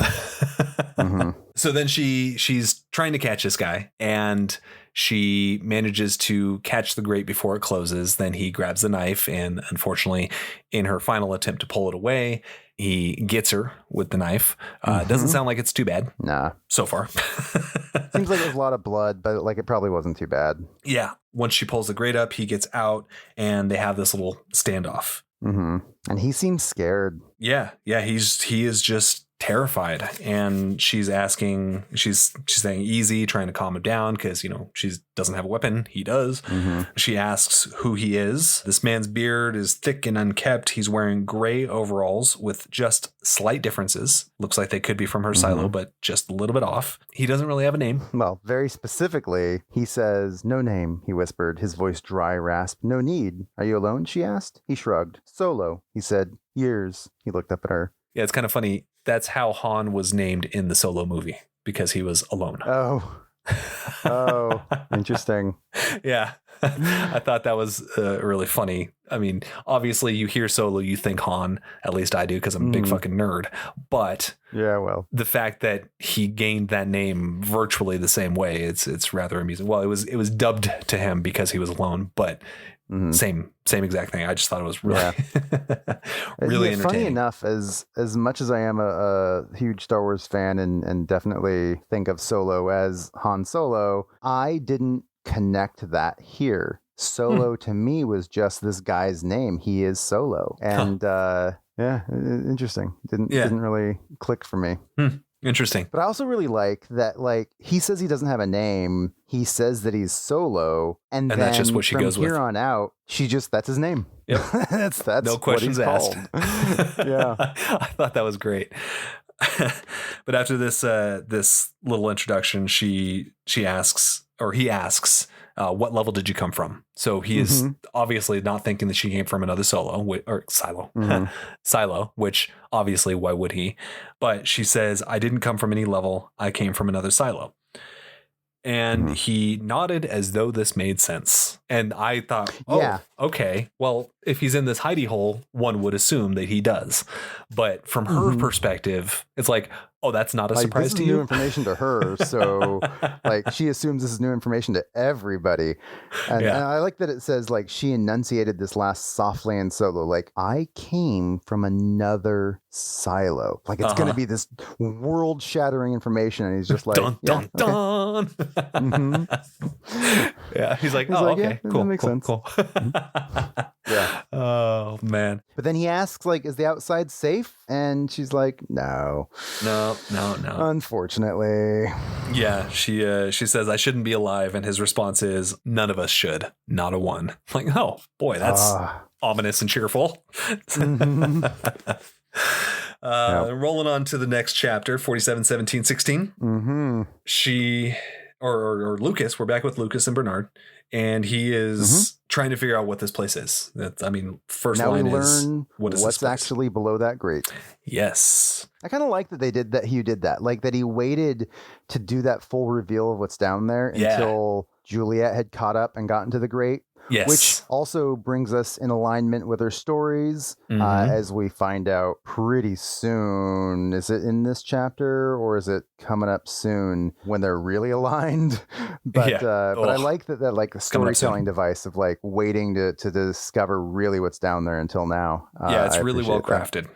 So then she's trying to catch this guy, and she manages to catch the grate before it closes. Then he grabs the knife, and unfortunately, in her final attempt to pull it away, he gets her with the knife. Doesn't sound like it's too bad. Nah. So far. Seems like there's a lot of blood, but like it probably wasn't too bad. Yeah. Once she pulls the grate up, he gets out, and they have this little standoff. And he seems scared. Yeah. He is just terrified, and she's saying easy, trying to calm him down because she doesn't have a weapon. He does. She asks who he is. This man's beard is thick and unkempt. He's wearing gray overalls with just slight differences. Looks like they could be from her silo, but just a little bit off. He doesn't really have a name. Well, very specifically, he says, "No name," he whispered, his voice dry rasp. "No need. Are you alone?" she asked. He shrugged. "Solo," he said. "Years." He looked up at her. Yeah, it's kind of funny. That's how Han was named in the Solo movie, because he was alone. Oh, interesting. Yeah. I thought that was really funny. I mean, obviously you hear Solo, you think Han, at least I do, because I'm a big fucking nerd. But yeah, well, the fact that he gained that name virtually the same way, it's rather amusing. Well, it was dubbed to him because he was alone, but Same exact thing. I just thought it was really, really entertaining. Funny enough, as much as I am a huge Star Wars fan and definitely think of Solo as Han Solo, I didn't connect that here. Solo to me was just this guy's name. He is Solo. And interesting. Didn't really click for me. Interesting. But I also really like that, like, he says he doesn't have a name. He says that he's Solo. And then that's just what she goes with. From here on out, that's his name. Yep. that's no questions asked. Yeah. I thought that was great. But after this little introduction, he asks, what level did you come from? So he is obviously not thinking that she came from another silo, which obviously, why would he? But she says, I didn't come from any level. I came from another silo. And he nodded as though this made sense. And I thought, okay, well, if he's in this hidey hole, one would assume that he does. But from her perspective, it's like, oh, that's not a surprise to you. New information to her. So like she assumes this is new information to everybody. And I like that it says like she enunciated this last softly and Solo, like I came from another silo. Like it's going to be this world shattering information. And he's just like, dun. Yeah. He's like, okay, cool. That makes sense. Cool. Yeah. Oh man. But then he asks, like, is the outside safe? And she's like, no. Unfortunately. Yeah. She says, I shouldn't be alive. And his response is, none of us should. Not a one. Like, oh boy, that's ominous and cheerful. Rolling on to the next chapter, 47, 17, 16. She or Lucas, we're back with Lucas and Bernard, and he is trying to figure out what this place is. First now line we is learn what's actually below that grate. Yes. I kind of like that Hugh did that. Like that he waited to do that full reveal of what's down there until Juliet had caught up and gotten to the grate. Yes. Which also brings us in alignment with her stories, as we find out pretty soon. Is it in this chapter or is it coming up soon when they're really aligned? But I like that like the storytelling device of like waiting to discover really what's down there until now. It's really well crafted.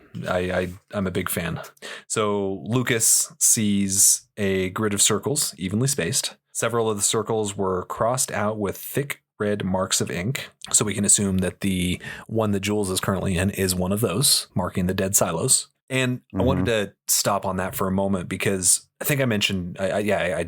I'm a big fan. So Lucas sees a grid of circles evenly spaced. Several of the circles were crossed out with thick red marks of ink. So we can assume that the one that Jules is currently in is one of those, marking the dead silos. And I wanted to stop on that for a moment because I think I mentioned, I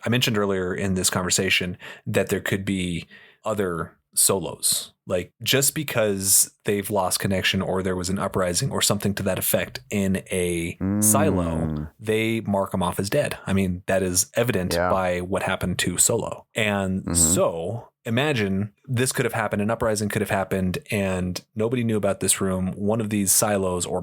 mentioned earlier in this conversation that there could be other solos. Like just because they've lost connection or there was an uprising or something to that effect in a silo, they mark them off as dead. I mean, that is evident by what happened to Solo. And so imagine this could have happened, an uprising could have happened, and nobody knew about this room. One of these silos or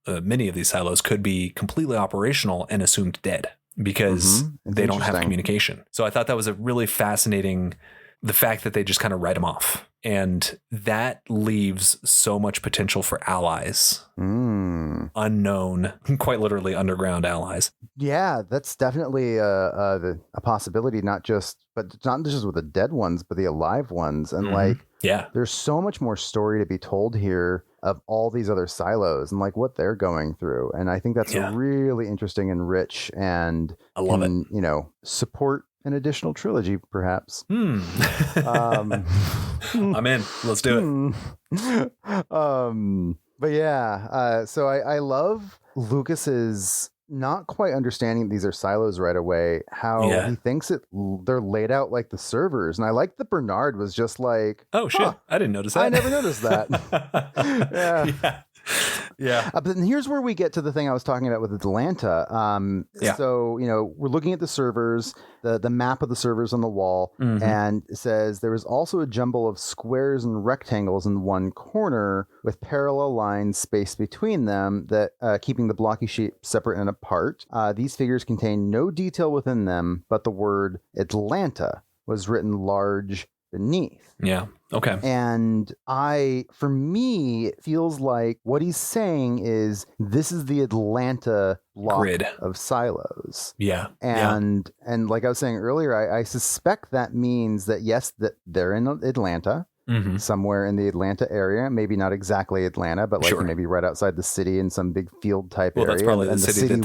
many of these silos could be completely operational and assumed dead because they don't have communication. So I thought that was a really fascinating, the fact that they just kind of write them off. And that leaves so much potential for allies, unknown, quite literally underground allies. Yeah, that's definitely a possibility, not just with the dead ones, but the alive ones. And there's so much more story to be told here of all these other silos and like what they're going through. And I think that's really interesting and rich, and I love it. Support an additional trilogy, perhaps. I'm in. Let's do it. But so I love Lucas's not quite understanding these are silos right away, how he thinks they're laid out like the servers. And I like that Bernard was just like, oh shit, I didn't notice that. I never noticed that. Yeah. But then here's where we get to the thing I was talking about with Atlanta. So, we're looking at the servers, the map of the servers on the wall, and it says there was also a jumble of squares and rectangles in one corner with parallel lines spaced between them that keeping the blocky sheet separate and apart. These figures contain no detail within them, but the word Atlanta was written large beneath. Yeah. Okay. And for me, it feels like what he's saying is this is the Atlanta block grid of silos. Yeah. And like I was saying earlier, I suspect that means that yes, that they're in Atlanta. somewhere in the Atlanta area. Maybe not exactly Atlanta, but like maybe right outside the city in some big field type area. Well, that's probably the city that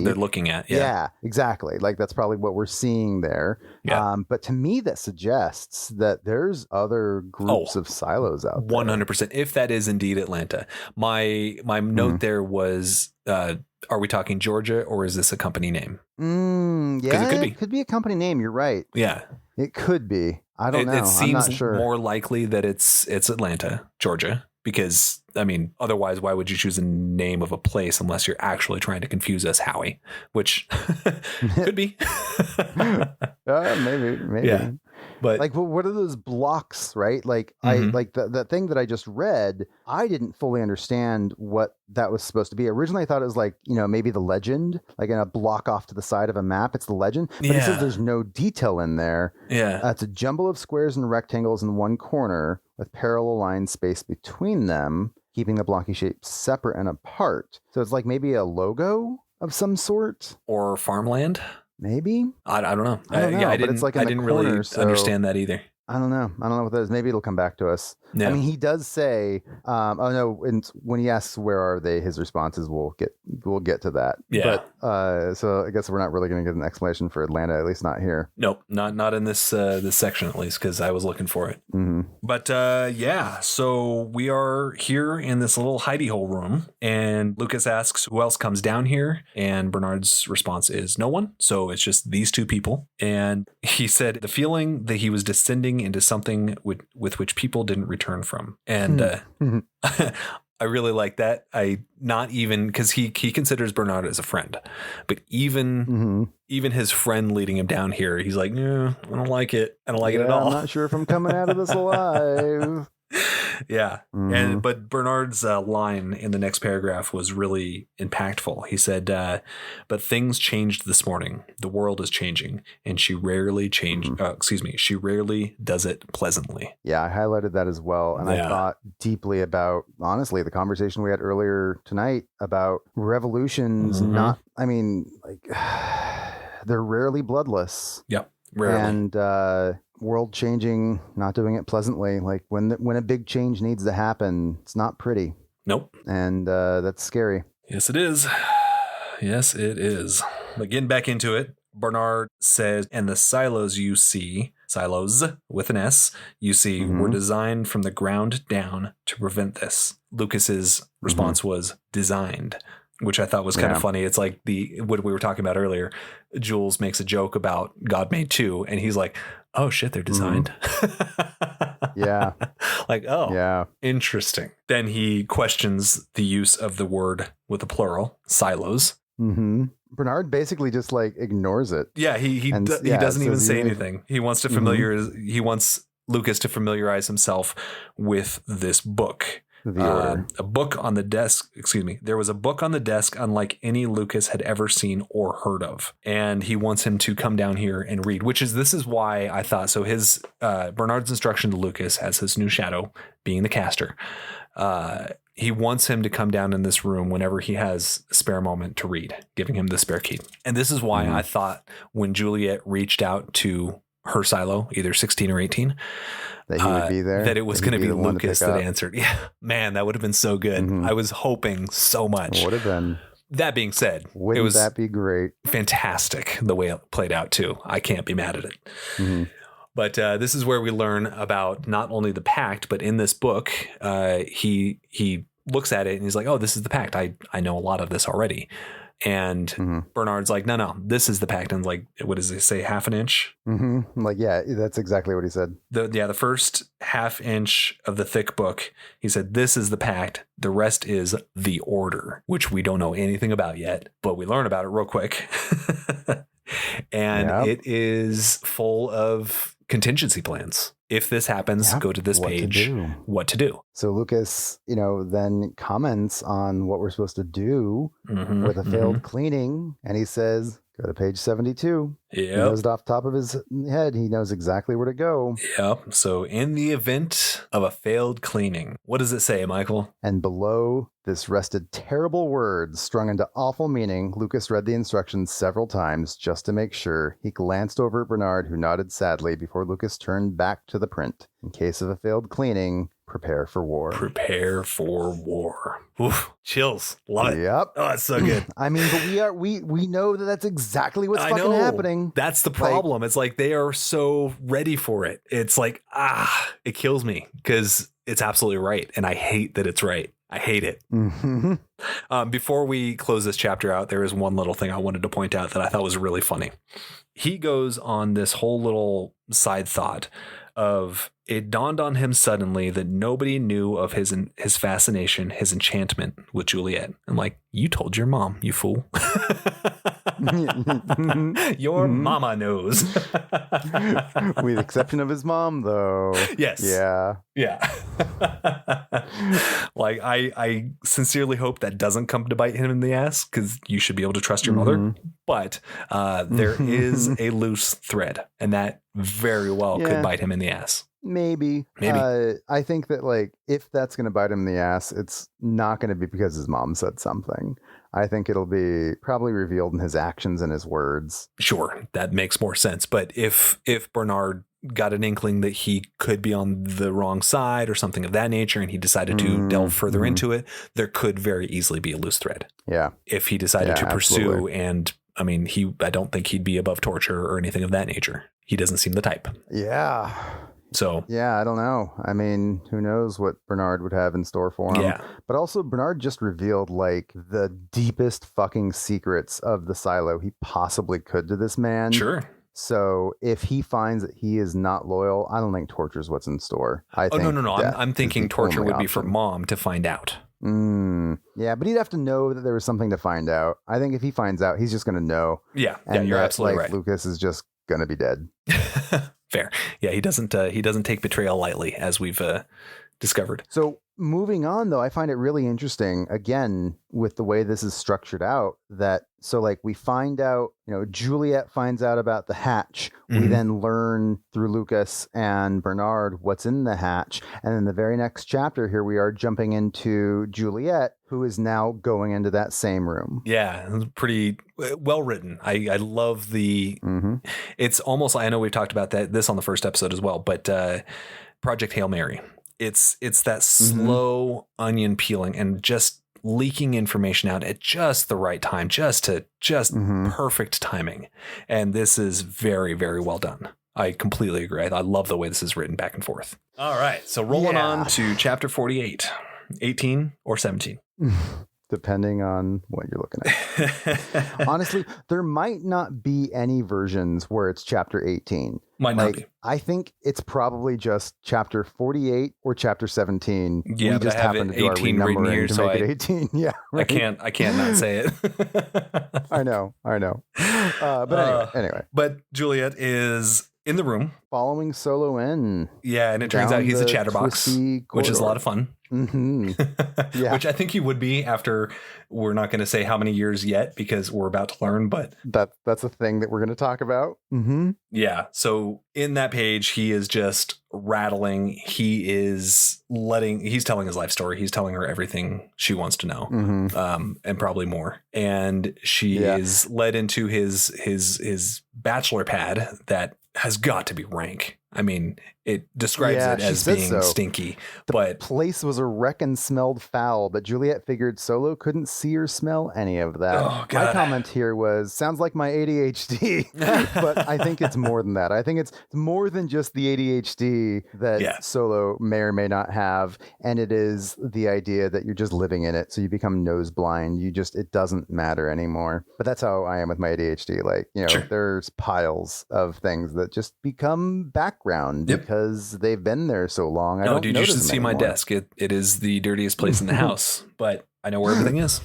they're looking at. Yeah, exactly. Like that's probably what we're seeing there. Yeah. But to me, that suggests that there's other groups of silos out there. 100%. If that is indeed Atlanta. My note there was, are we talking Georgia or is this a company name? Yeah, it could be a company name. You're right. Yeah. It could be. I don't know. It seems I'm not sure. more likely that it's Atlanta, Georgia, because I mean, otherwise, why would you choose a name of a place unless you're actually trying to confuse us, Howey? Which could be. Maybe. Yeah. But like, well, what are those blocks, right? Like, I like the thing that I just read. I didn't fully understand what that was supposed to be. Originally, I thought it was like, maybe the legend, like in a block off to the side of a map. It's the legend, but it says there's no detail in there. Yeah, it's a jumble of squares and rectangles in one corner with parallel lines spaced between them, keeping the blocky shapes separate and apart. So it's like maybe a logo of some sort, or farmland. Maybe. I don't know. Yeah, I didn't really understand that either. I don't know what that is. Maybe it'll come back to us. Yeah. I mean, he does say, and when he asks where are they, his response is we'll get to that. Yeah. But so I guess we're not really going to get an explanation for Atlanta, at least not here. Nope, not in this section at least, because I was looking for it. But so we are here in this little hidey hole room, and Lucas asks who else comes down here, and Bernard's response is no one. So it's just these two people, and he said the feeling that he was descending into something with which people didn't return from. And I really like that. Not even because he considers Bernard as a friend, but even his friend leading him down here, he's like, I don't like it. I don't like it at all. I'm not sure if I'm coming out of this alive. Yeah. But Bernard's line in the next paragraph was really impactful. He said, but things changed this morning. The world is changing, and she rarely she rarely does it pleasantly. Yeah, I highlighted that as well. And I thought deeply about, honestly, the conversation we had earlier tonight about revolutions. They're rarely bloodless. Yep. Rarely. And, world changing, not doing it pleasantly. Like when a big change needs to happen, it's not pretty. Nope. And that's scary. Yes, it is. Yes, it is. But getting back into it, Bernard says, and the silos you see, silos with an S, you see, were designed from the ground down to prevent this. Lucas's response was designed, which I thought was kind of funny. It's like what we were talking about earlier. Jules makes a joke about God made two, and he's like, oh shit, they're designed. Yeah. Like, oh, yeah, interesting. Then he questions the use of the word with the plural, silos. Bernard basically just like ignores it. Yeah, he doesn't even say anything. He wants to he wants Lucas to familiarize himself with this book. A book on the desk. There was a book on the desk unlike any Lucas had ever seen or heard of, and he wants him to come down here and read. This is why I thought so. His Bernard's instruction to Lucas as his new shadow, being the caster. He wants him to come down in this room whenever he has a spare moment to read, giving him the spare key. And this is why I thought when Juliet reached out to her silo, either 16 or 18, that he would be there, that it was going to be Lucas that answered. Yeah, man, that would have been so good. I was hoping so much. Would have been. That being said, wouldn't that be great? Fantastic the way it played out too. I can't be mad at it. But this is where we learn about not only the Pact, but in this book, he looks at it and he's like, "Oh, this is the Pact. I know a lot of this already." And Bernard's like, no, this is the Pact. And like, what does he say? Half an inch? Like, yeah, that's exactly what he said. The first half inch of the thick book, he said, this is the Pact. The rest is the Order, which we don't know anything about yet, but we learn about it real quick. And it is full of contingency plans. If this happens, go to this page. What to do. So Lucas, then comments on what we're supposed to do with a failed cleaning. And he says, Go to page 72. Yeah. He knows it off the top of his head. He knows exactly where to go. Yep. So in the event of a failed cleaning, what does it say, Michael? And below this rested terrible words strung into awful meaning. Lucas read the instructions several times just to make sure. He glanced over at Bernard, who nodded sadly before Lucas turned back to the print. In case of a failed cleaning, prepare for war. Prepare for war. Oof, chills. Love it. Yep. Oh, it's so good. I mean, but we know that that's exactly what's fucking happening. That's the problem. It's like they are so ready for it. It's like, it kills me because it's absolutely right. And I hate that it's right. I hate it. Mm-hmm. Before we close this chapter out, there is one little thing I wanted to point out that I thought was really funny. He goes on this whole little side thought of it dawned on him suddenly that nobody knew of his fascination, his enchantment with Juliet. I'm like, you told your mom, you fool. Your mama knows. With the exception of his mom, though. Yes. Yeah. Yeah. Like, I sincerely hope that doesn't come to bite him in the ass, because you should be able to trust your mother. But there is a loose thread, and that very well could bite him in the ass. Maybe. I think that, like, if that's going to bite him in the ass, it's not going to be because his mom said something. I think it'll be probably revealed in his actions and his words. Sure, that makes more sense. But if Bernard got an inkling that he could be on the wrong side or something of that nature, and he decided to delve further into it, there could very easily be a loose thread. Yeah. If he decided to pursue, absolutely. And I mean, I don't think he'd be above torture or anything of that nature. He doesn't seem the type. Yeah. So, yeah, I don't know. I mean, who knows what Bernard would have in store for him. Yeah. But also, Bernard just revealed, like, the deepest fucking secrets of the silo he possibly could to this man. Sure. So if he finds that he is not loyal, I don't think torture is what's in store. No. I'm thinking torture would be for mom to find out. Yeah, but he'd have to know that there was something to find out. I think if he finds out, he's just going to know. Yeah, you're absolutely right. Lucas is just going to be dead. Fair. Yeah, he doesn't take betrayal lightly, as we've discovered. So moving on, though, I find it really interesting, again, with the way this is structured out, we find out, Juliet finds out about the hatch. Mm-hmm. We then learn through Lucas and Bernard what's in the hatch. And in the very next chapter, here we are jumping into Juliet, who is now going into that same room. Yeah, it's pretty well written. I love the, it's almost, I know we've talked about this on the first episode as well, but Project Hail Mary. It's that slow onion peeling and just leaking information out at just the right time, just perfect timing. And this is very, very well done. I completely agree. I love the way this is written back and forth. All right. So rolling on to chapter 48, 18 or 17. Depending on what you're looking at. Honestly, there might not be any versions where it's chapter 18. Might not be. I think it's probably just chapter 48 or chapter 17. Yeah, we just happen to do 18 our renumbering here, to make it 18. Yeah, right? I can't not say it. I know. But anyway. But Juliet is in the room. Following Solo in. Yeah, and it turns out he's a chatterbox, which is a lot of fun. Yeah. Which I think he would be after, we're not going to say how many years yet because we're about to learn, but that's a thing that we're going to talk about. Yeah. So in that page, he is just rattling. He's telling his life story. He's telling her everything she wants to know, and probably more. And she is led into his bachelor pad that has got to be rank. I mean, it describes it as being stinky. The place was a wreck and smelled foul, but Juliet figured Solo couldn't see or smell any of that. Oh, God. My comment here was, sounds like my ADHD, but I think it's more than that. I think it's more than just the ADHD that Solo may or may not have, and it is the idea that you're just living in it, so you become nose blind. It doesn't matter anymore. But that's how I am with my ADHD. Like, there's piles of things that just become background because they've been there so long. I don't dude, you should see my desk. It is the dirtiest place in the house, but I know where everything is.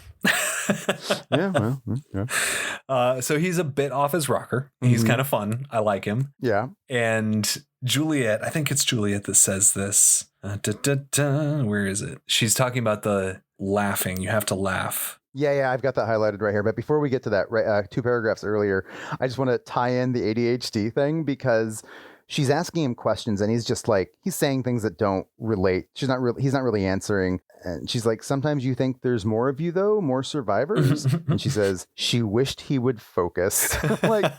So he's a bit off his rocker. He's kind of fun. I like him. Yeah. And Juliet, I think it's Juliet that says this. Where is it? She's talking about the laughing. You have to laugh. Yeah, I've got that highlighted right here. But before we get to that, right, 2 paragraphs earlier, I just want to tie in the ADHD thing because she's asking him questions and he's just like, he's saying things that don't relate. He's not really answering. And she's like, sometimes you think there's more of you though, more survivors. And she says, she wished he would focus. Like,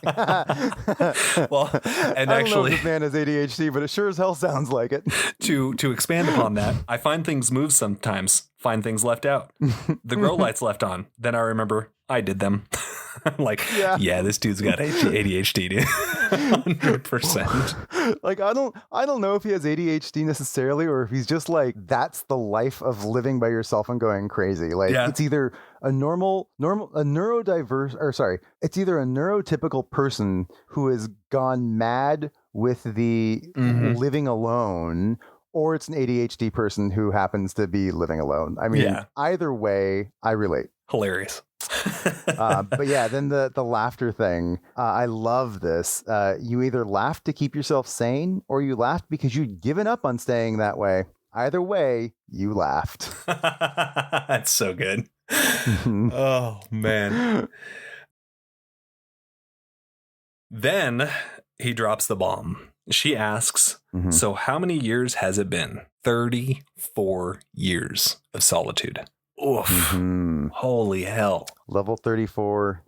well, and I don't actually, know if this man has ADHD, but it sure as hell sounds like it. To expand upon that, I find things move sometimes, find things left out. The grow lights left on. Then I remember I did them. Like, yeah, this dude's got ADHD, dude. 100%. Like, I don't know if he has ADHD necessarily, or if he's just like, that's the life of living by yourself and going crazy. Like, it's either a it's either a neurotypical person who has gone mad with the living alone, or it's an ADHD person who happens to be living alone. I mean, either way, I relate. Hilarious. But yeah, then the laughter thing. I love this. You either laughed to keep yourself sane, or you laughed because you'd given up on staying that way. Either way, you laughed. That's so good. Oh, man. Then he drops the bomb. She asks, so how many years has it been? 34 years of solitude. Oof. Holy hell. Level 34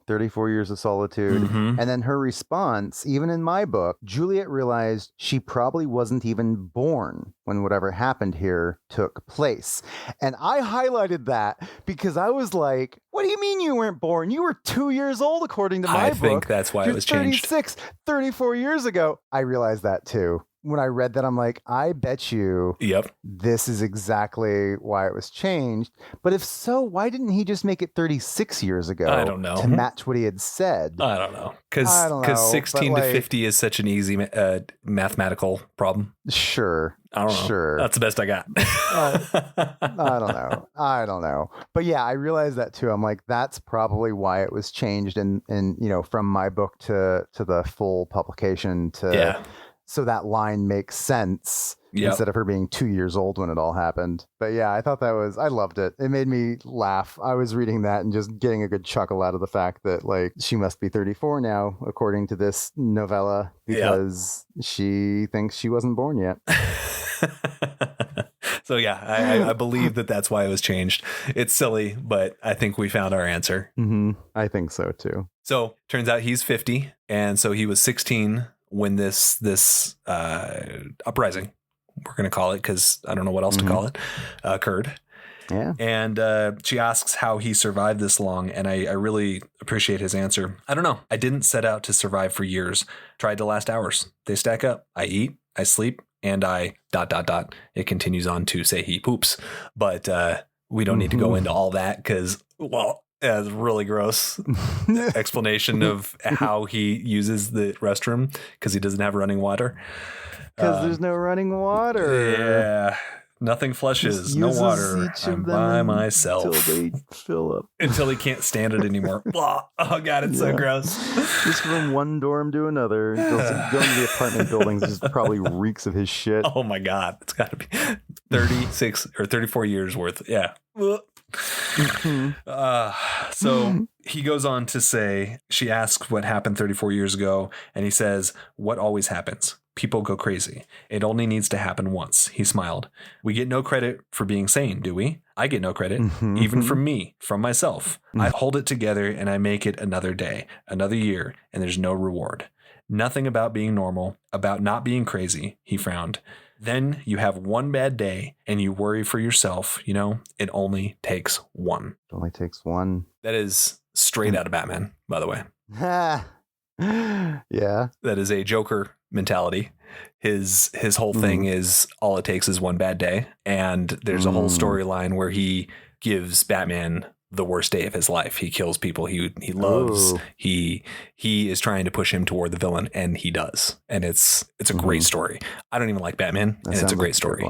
years of solitude. And then her response, even in my book, Juliet realized she probably wasn't even born when whatever happened here took place. And I highlighted that because I was like, what do you mean you weren't born? You were 2 years old, according to my book. I think that's why it was changed. 34 years ago. I realized that too. When I read that, I'm like, I bet you this is exactly why it was changed. But if so, why didn't he just make it 36 years ago? I don't know. To match what he had said. I don't know. Because 16 to 50 is such an easy mathematical problem. Sure. I don't know. Sure. That's the best I got. I don't know. But yeah, I realized that too. I'm like, that's probably why it was changed and from my book to the full publication to so that line makes sense instead of her being 2 years old when it all happened. But yeah, I thought I loved it. It made me laugh. I was reading that and just getting a good chuckle out of the fact that like she must be 34 now, according to this novella, because she thinks she wasn't born yet. So yeah, I believe that's why it was changed. It's silly, but I think we found our answer. I think so too. So turns out he's 50. And so he was 16 when this uprising, we're going to call it, because I don't know what else to call it, occurred. Yeah. And she asks how he survived this long. And I really appreciate his answer. I don't know. I didn't set out to survive for years. Tried to last hours. They stack up. I eat, I sleep, and I ... It continues on to say he poops. But we don't need to go into all that because, well, it's really gross explanation of how he uses the restroom because he doesn't have running water. Because there's no running water. Yeah. Nothing flushes. No water. I'm by myself. Until they fill up. Until he can't stand it anymore. Oh, God, it's so gross. Just from one dorm to another. Going to the apartment buildings just probably reeks of his shit. Oh, my God. It's got to be 36 or 34 years worth. Yeah. So he goes on to say, she asks what happened 34 years ago, and he says, what always happens? People go crazy. It only needs to happen once. He smiled. We get no credit for being sane, do we? I get no credit, even from me, from myself. I hold it together and I make it another day, another year, and there's no reward. Nothing about being normal, about not being crazy, he frowned. Then you have one bad day and you worry for yourself. You know, it only takes one. It only takes one. That is straight out of Batman, by the way. Yeah. That is a Joker mentality. His whole thing is all it takes is one bad day. And there's a whole storyline where he gives Batman the worst day of his life. He kills people he loves. Ooh. He is trying to push him toward the villain, and he does. And it's a great story. I don't even like Batman, and it's a great story.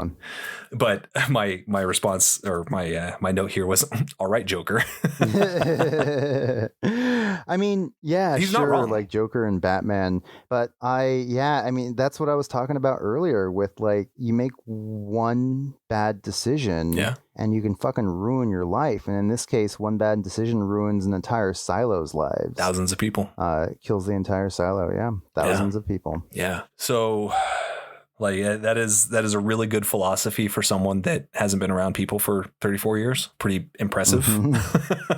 But my response or my note here was, all right, Joker. I mean, yeah, he's sure, not wrong. Like Joker and Batman, but I mean, that's what I was talking about earlier with like, you make one bad decision. Yeah. and you can fucking ruin your life. And in this case, one bad decision ruins an entire silo's lives. Thousands of people. Kills the entire silo. Yeah. Thousands of people. Yeah. So like that is a really good philosophy for someone that hasn't been around people for 34 years. Pretty impressive,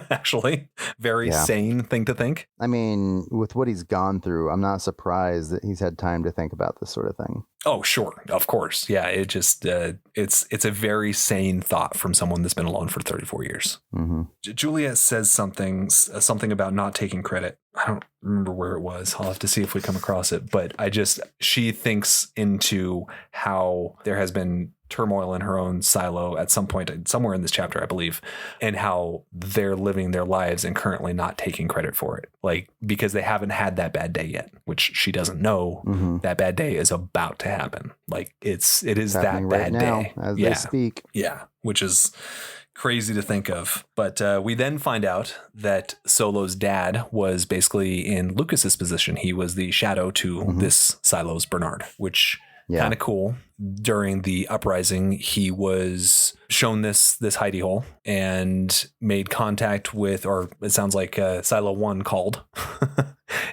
actually. Very sane thing to think. I mean, with what he's gone through, I'm not surprised that he's had time to think about this sort of thing. Oh, sure. Of course. Yeah. It just, it's a very sane thought from someone that's been alone for 34 years. Juliet says something about not taking credit. I don't remember where it was. I'll have to see if we come across it. But she thinks into how there has been turmoil in her own silo at some point, somewhere in this chapter, I believe, and how they're living their lives and currently not taking credit for it. Like, because they haven't had that bad day yet, which she doesn't know that bad day is about to happen. Like it is that bad day as they speak. Yeah. Which is crazy to think of. But we then find out that Solo's dad was basically in Lucas's position. He was the shadow to this silo's Bernard, which kind of cool. During the uprising, he was shown this hidey hole and made contact with, or it sounds like Silo 1 called.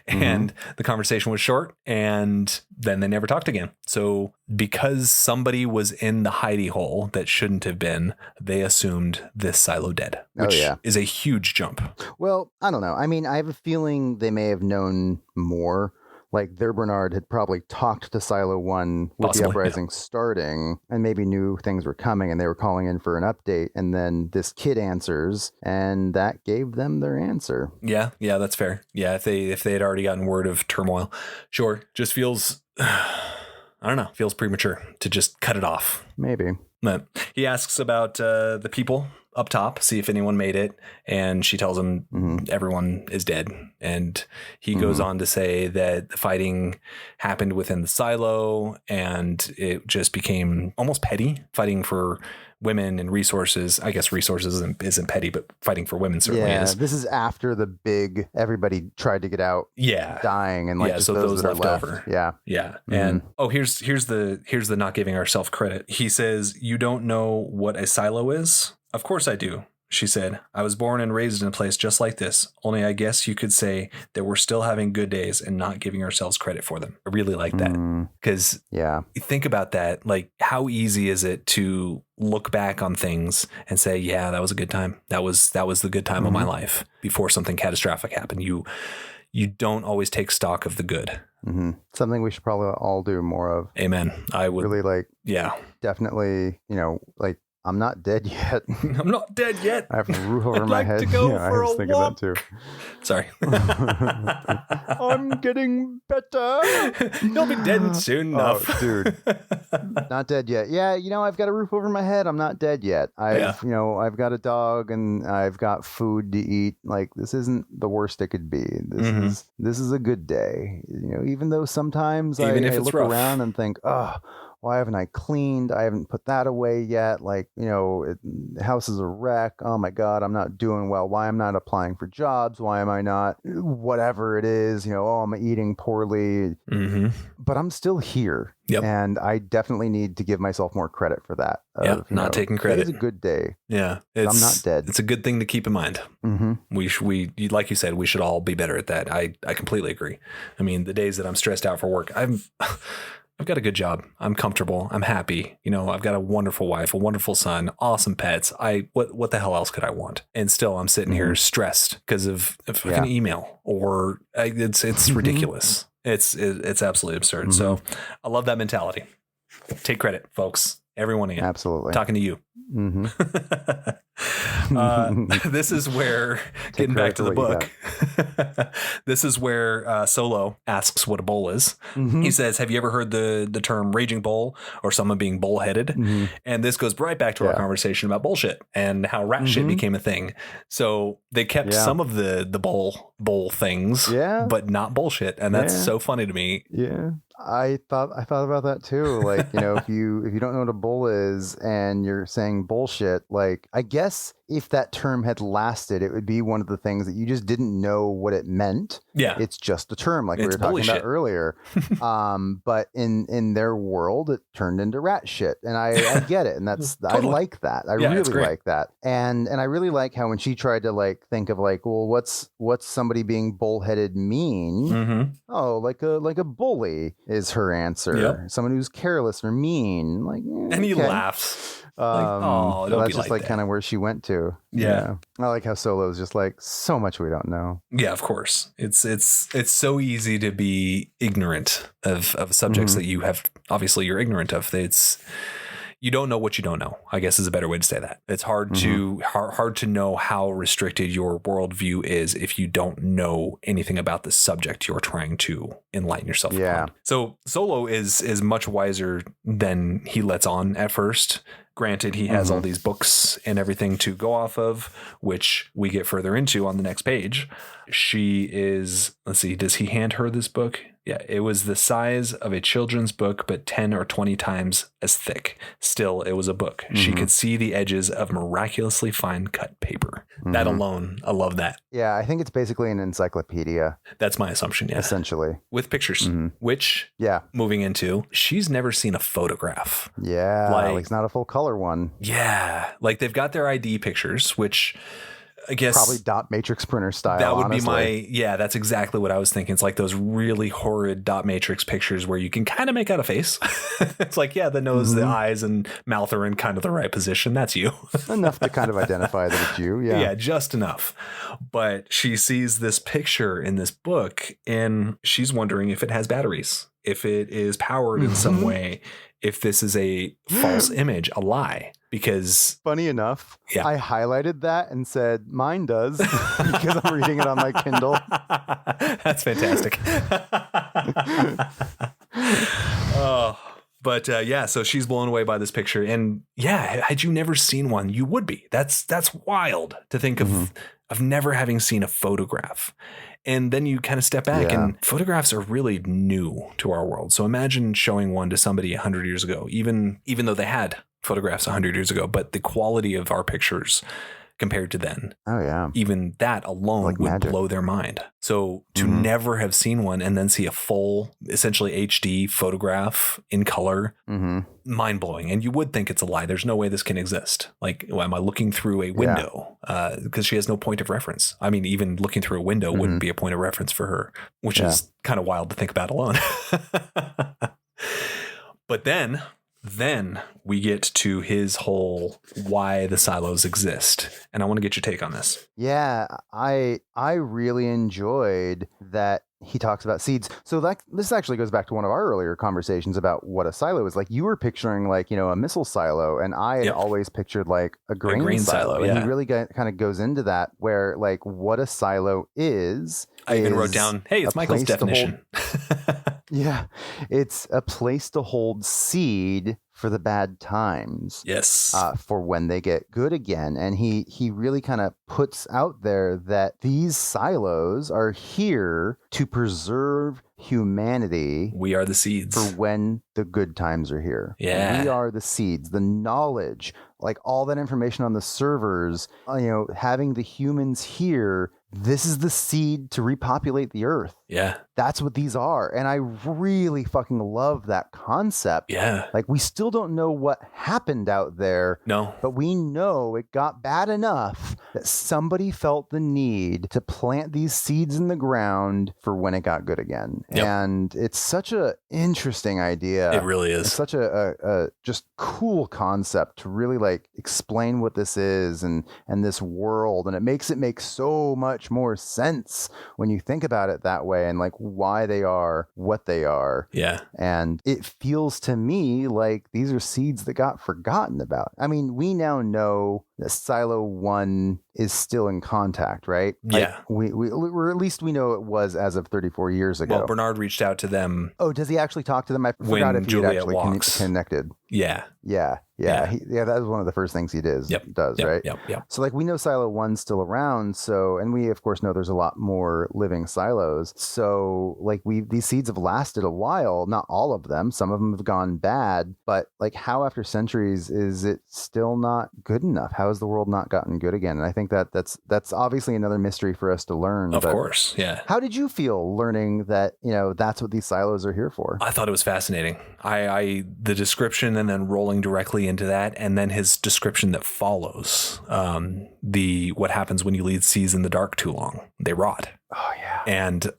And the conversation was short, and then they never talked again. So because somebody was in the hidey hole that shouldn't have been, they assumed this Silo dead, which is a huge jump. Well, I don't know. I mean, I have a feeling they may have known more. Like their Bernard had probably talked to Silo 1 with the uprising starting and maybe knew things were coming and they were calling in for an update. And then this kid answers and that gave them their answer. Yeah, that's fair. Yeah, if they had already gotten word of turmoil. Sure. Just feels, I don't know, feels premature to just cut it off. Maybe. But he asks about the people up top, see if anyone made it. And she tells him everyone is dead. And he goes on to say that the fighting happened within the silo and it just became almost petty, fighting for women and resources. I guess resources isn't petty, but fighting for women certainly is. This is after the big, everybody tried to get out dying and just so those left over. Yeah. And here's the not giving ourselves credit. He says, "You don't know what a silo is?" "Of course I do," she said. "I was born and raised in a place just like this. Only I guess you could say that we're still having good days and not giving ourselves credit for them." I really like that because you think about that. Like, how easy is it to look back on things and say, yeah, that was a good time. That was the good time of my life before something catastrophic happened. You don't always take stock of the good. Something we should probably all do more of. Amen. I would really definitely, I'm not dead yet. I'm not dead yet. I have a roof over my head. To go for I was thinking walk. That too. Sorry. I'm getting better. You'll be dead soon enough. Oh, dude. Not dead yet. Yeah, I've got a roof over my head. I'm not dead yet. I've got a dog and I've got food to eat. Like, this isn't the worst it could be. This is a good day. Even though sometimes I look around and think, why haven't I cleaned? I haven't put that away yet. Like, the house is a wreck. Oh my God, I'm not doing well. Why am I not applying for jobs? Why am I not, whatever it is, I'm eating poorly, but I'm still here. Yep. And I definitely need to give myself more credit for that. Not taking credit. It's a good day. Yeah. I'm not dead. It's a good thing to keep in mind. We like you said, we should all be better at that. I completely agree. I mean, the days that I'm stressed out for work, I've got a good job. I'm comfortable. I'm happy. I've got a wonderful wife, a wonderful son, awesome pets. What the hell else could I want? And still I'm sitting here stressed because of a fucking email or it's ridiculous. It's absolutely absurd. So I love that mentality. Take credit, folks. Everyone in. Absolutely. Talking to you. This is where, getting back to the book, this is where Solo asks what a bull is. He says, "Have you ever heard the term raging bull or someone being bullheaded?" And this goes right back to our conversation about bullshit and how rat shit became a thing. So they kept some of the bull things, but not bullshit. And that's so funny to me. Yeah. I thought about that too. Like, if you don't know what a bull is and you're saying bullshit, like, I guess if that term had lasted, it would be one of the things that you just didn't know what it meant. Yeah. It's just a term like we It's were talking bullshit. about earlier. But in their world, it turned into rat shit. And I get it. And that's, Totally. I like that. I really like that. And I really like how when she tried to like think of like, well, what's somebody being bullheaded mean? Mm-hmm. Oh, like a bully is her answer. Yep. Someone who's careless or mean. Like, And he laughs. Like, don't that's be just like like kind of where she went to. Yeah. I like how Solo is just like so much we don't know. Yeah, of course. It's so easy to be ignorant of subjects that you have. Obviously, you're ignorant of. You don't know what you don't know, I guess is a better way to say that. It's hard to know how restricted your worldview is if you don't know anything about the subject you're trying to enlighten yourself upon. So Solo is much wiser than he lets on at first. Granted, he has all these books and everything to go off of, which we get further into on the next page. She is, let's see, does he hand her this book? Yeah, it was the size of a children's book, but 10 or 20 times as thick. Still, it was a book. She could see the edges of miraculously fine cut paper. That alone, I love that. Yeah, I think it's basically an encyclopedia. That's my assumption, yeah. Essentially. With pictures, which, moving into, she's never seen a photograph. Yeah, like it's not a full color one. Yeah, like they've got their ID pictures, which... I guess probably dot matrix printer style. That would honestly. be that's exactly what I was thinking. It's like those really horrid dot matrix pictures where you can kind of make out a face. It's like, the nose, the eyes and mouth are in kind of the right position. That's you. Enough to kind of identify that it's you. Yeah. Yeah, just enough. But she sees this picture in this book and she's wondering if it has batteries, if it is powered in some way, if this is a false image, a lie. Because funny enough, I highlighted that and said mine does because I'm reading it on my Kindle. That's fantastic. So she's blown away by this picture. And had you never seen one, you would be. That's wild to think of never having seen a photograph. And then you kind of step back and photographs are really new to our world. So imagine showing one to somebody 100 years ago, even though they had photographs 100 years ago, but the quality of our pictures compared to then. Oh yeah. Even that alone would magic. Blow their mind. So to never have seen one and then see a full, essentially HD photograph in color, mind blowing. And you would think it's a lie. There's no way this can exist. Like, am I looking through a window? Because she has no point of reference. I mean, even looking through a window wouldn't be a point of reference for her, which is kind of wild to think about alone. But then we get to his whole why the silos exist. And I want to get your take on this. Yeah, I really enjoyed that he talks about seeds. So this actually goes back to one of our earlier conversations about what a silo is. Like you were picturing like, a missile silo, and I had always pictured like a grain silo. And he really kind of goes into that where like what a silo is. I even wrote down, hey, it's Michael's definition. Yeah, it's a place to hold seed for the bad times. Yes. For when they get good again. And he really kind of puts out there that these silos are here to preserve humanity. We are the seeds. For when the good times are here. Yeah. We are the seeds, the knowledge, like all that information on the servers, having the humans here. This is the seed to repopulate the earth. Yeah. That's what these are. And I really fucking love that concept. Yeah. Like we still don't know what happened out there. No. But we know it got bad enough that somebody felt the need to plant these seeds in the ground for when it got good again. Yep. And it's such a interesting idea. It really is. It's such a just cool concept to really like explain what this is and this world. And it makes it make so much more sense when you think about it that way and like why they are what they are. Yeah. And it feels to me like these are seeds that got forgotten about. I mean, we now know that Silo 1 is still in contact, right? Yeah. Like or at least we know it was as of 34 years ago. Well, Bernard reached out to them. Oh, does he actually talk to them? I forgot if he had actually connected. Yeah. Yeah. That was one of the first things he does, right? Yep. So like we know Silo 1's still around. So, and we of course know there's a lot more living silos. So like these seeds have lasted a while, not all of them. Some of them have gone bad, but like how after centuries is it still not good enough? How has the world not gotten good again? And I think that's obviously another mystery for us to learn. Of course, yeah. How did you feel learning that, that's what these silos are here for? I thought it was fascinating. The description and then rolling directly into that, and then his description that follows, what happens when you leave seeds in the dark too long. They rot. Oh, yeah. And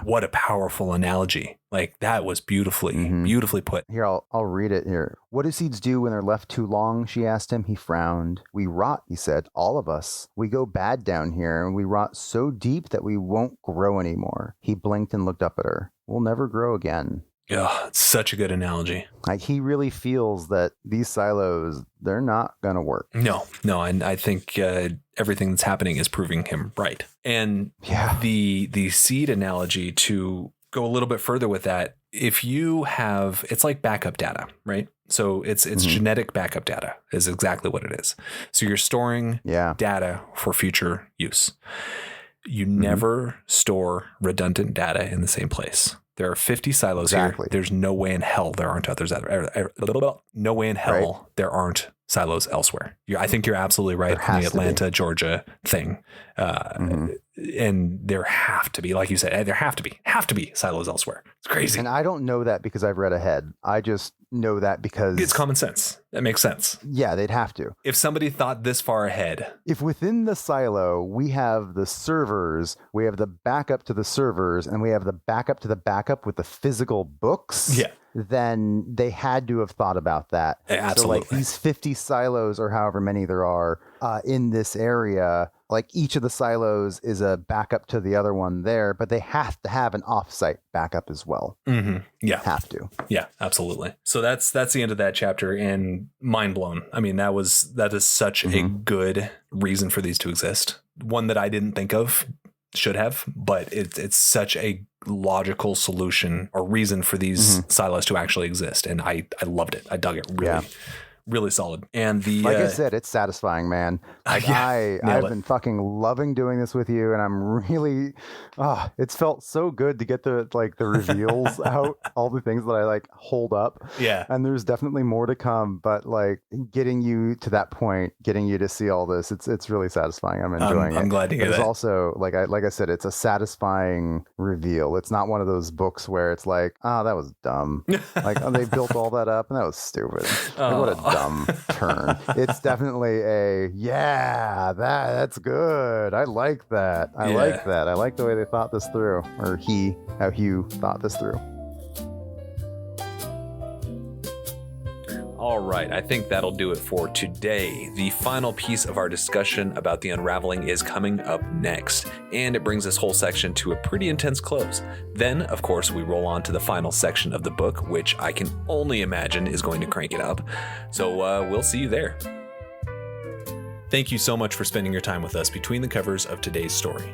what a powerful analogy. Like, that was beautifully put. Here, I'll read it here. What do seeds do when they're left too long? She asked him. He frowned. We rot, he said, all of us. We go bad down here, and we rot so deep that we won't grow anymore. He blinked and looked up at her. We'll never grow again. Yeah, it's such a good analogy. Like, he really feels that these silos, they're not going to work. No. And I think everything that's happening is proving him right. And the seed analogy, to go a little bit further with that, if you have, it's like backup data, right? So it's genetic backup data is exactly what it is. So you're storing data for future use. You never store redundant data in the same place. There are 50 silos here. There's no way in hell there aren't others. No way in hell there aren't silos elsewhere. I think you're absolutely right in the Atlanta, Georgia thing. And there have to be, like you said, there have to be silos elsewhere. It's crazy. And I don't know that because I've read ahead. I just know that because it's common sense. That makes sense. Yeah, they'd have to. If somebody thought this far ahead. If within the silo, we have the servers, we have the backup to the servers, and we have the backup to the backup with the physical books. Yeah. Then they had to have thought about that. Absolutely. So like these 50 silos or however many there are in this area, like each of the silos is a backup to the other one there, but they have to have an offsite backup as well. Yeah. Have to. Yeah, absolutely. So that's the end of that chapter, and mind blown. I mean, that is such a good reason for these to exist. One that I didn't think of, should have, but it's such a logical solution or reason for these silos to actually exist. And I loved it. I dug it really solid. And like I said, it's satisfying, man. Like I've been fucking loving doing this with you, and I'm really it's felt so good to get the reveals out, all the things that I like hold up. Yeah. And there's definitely more to come, but like getting you to that point, getting you to see all this, it's really satisfying. I'm enjoying it. I'm glad to hear that. It's also like I said, it's a satisfying reveal. It's not one of those books where it's like, that was dumb. Like they built all that up and that was stupid. Like, what a dumb turn. It's definitely that's good. I like that. I like that. I like the way they thought this through, or how Hugh thought this through. All right, I think that'll do it for today. The final piece of our discussion about the Unraveling is coming up next, and it brings this whole section to a pretty intense close. Then, of course, we roll on to the final section of the book, which I can only imagine is going to crank it up. So we'll see you there. Thank you so much for spending your time with us between the covers of today's story.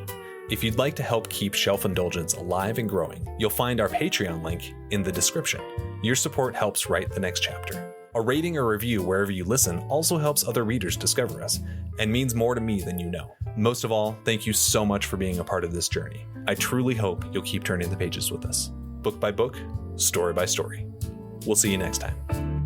If you'd like to help keep Shelf Indulgence alive and growing, you'll find our Patreon link in the description. Your support helps write the next chapter. A rating or review wherever you listen also helps other readers discover us and means more to me than you know. Most of all, thank you so much for being a part of this journey. I truly hope you'll keep turning the pages with us. Book by book, story by story. We'll see you next time.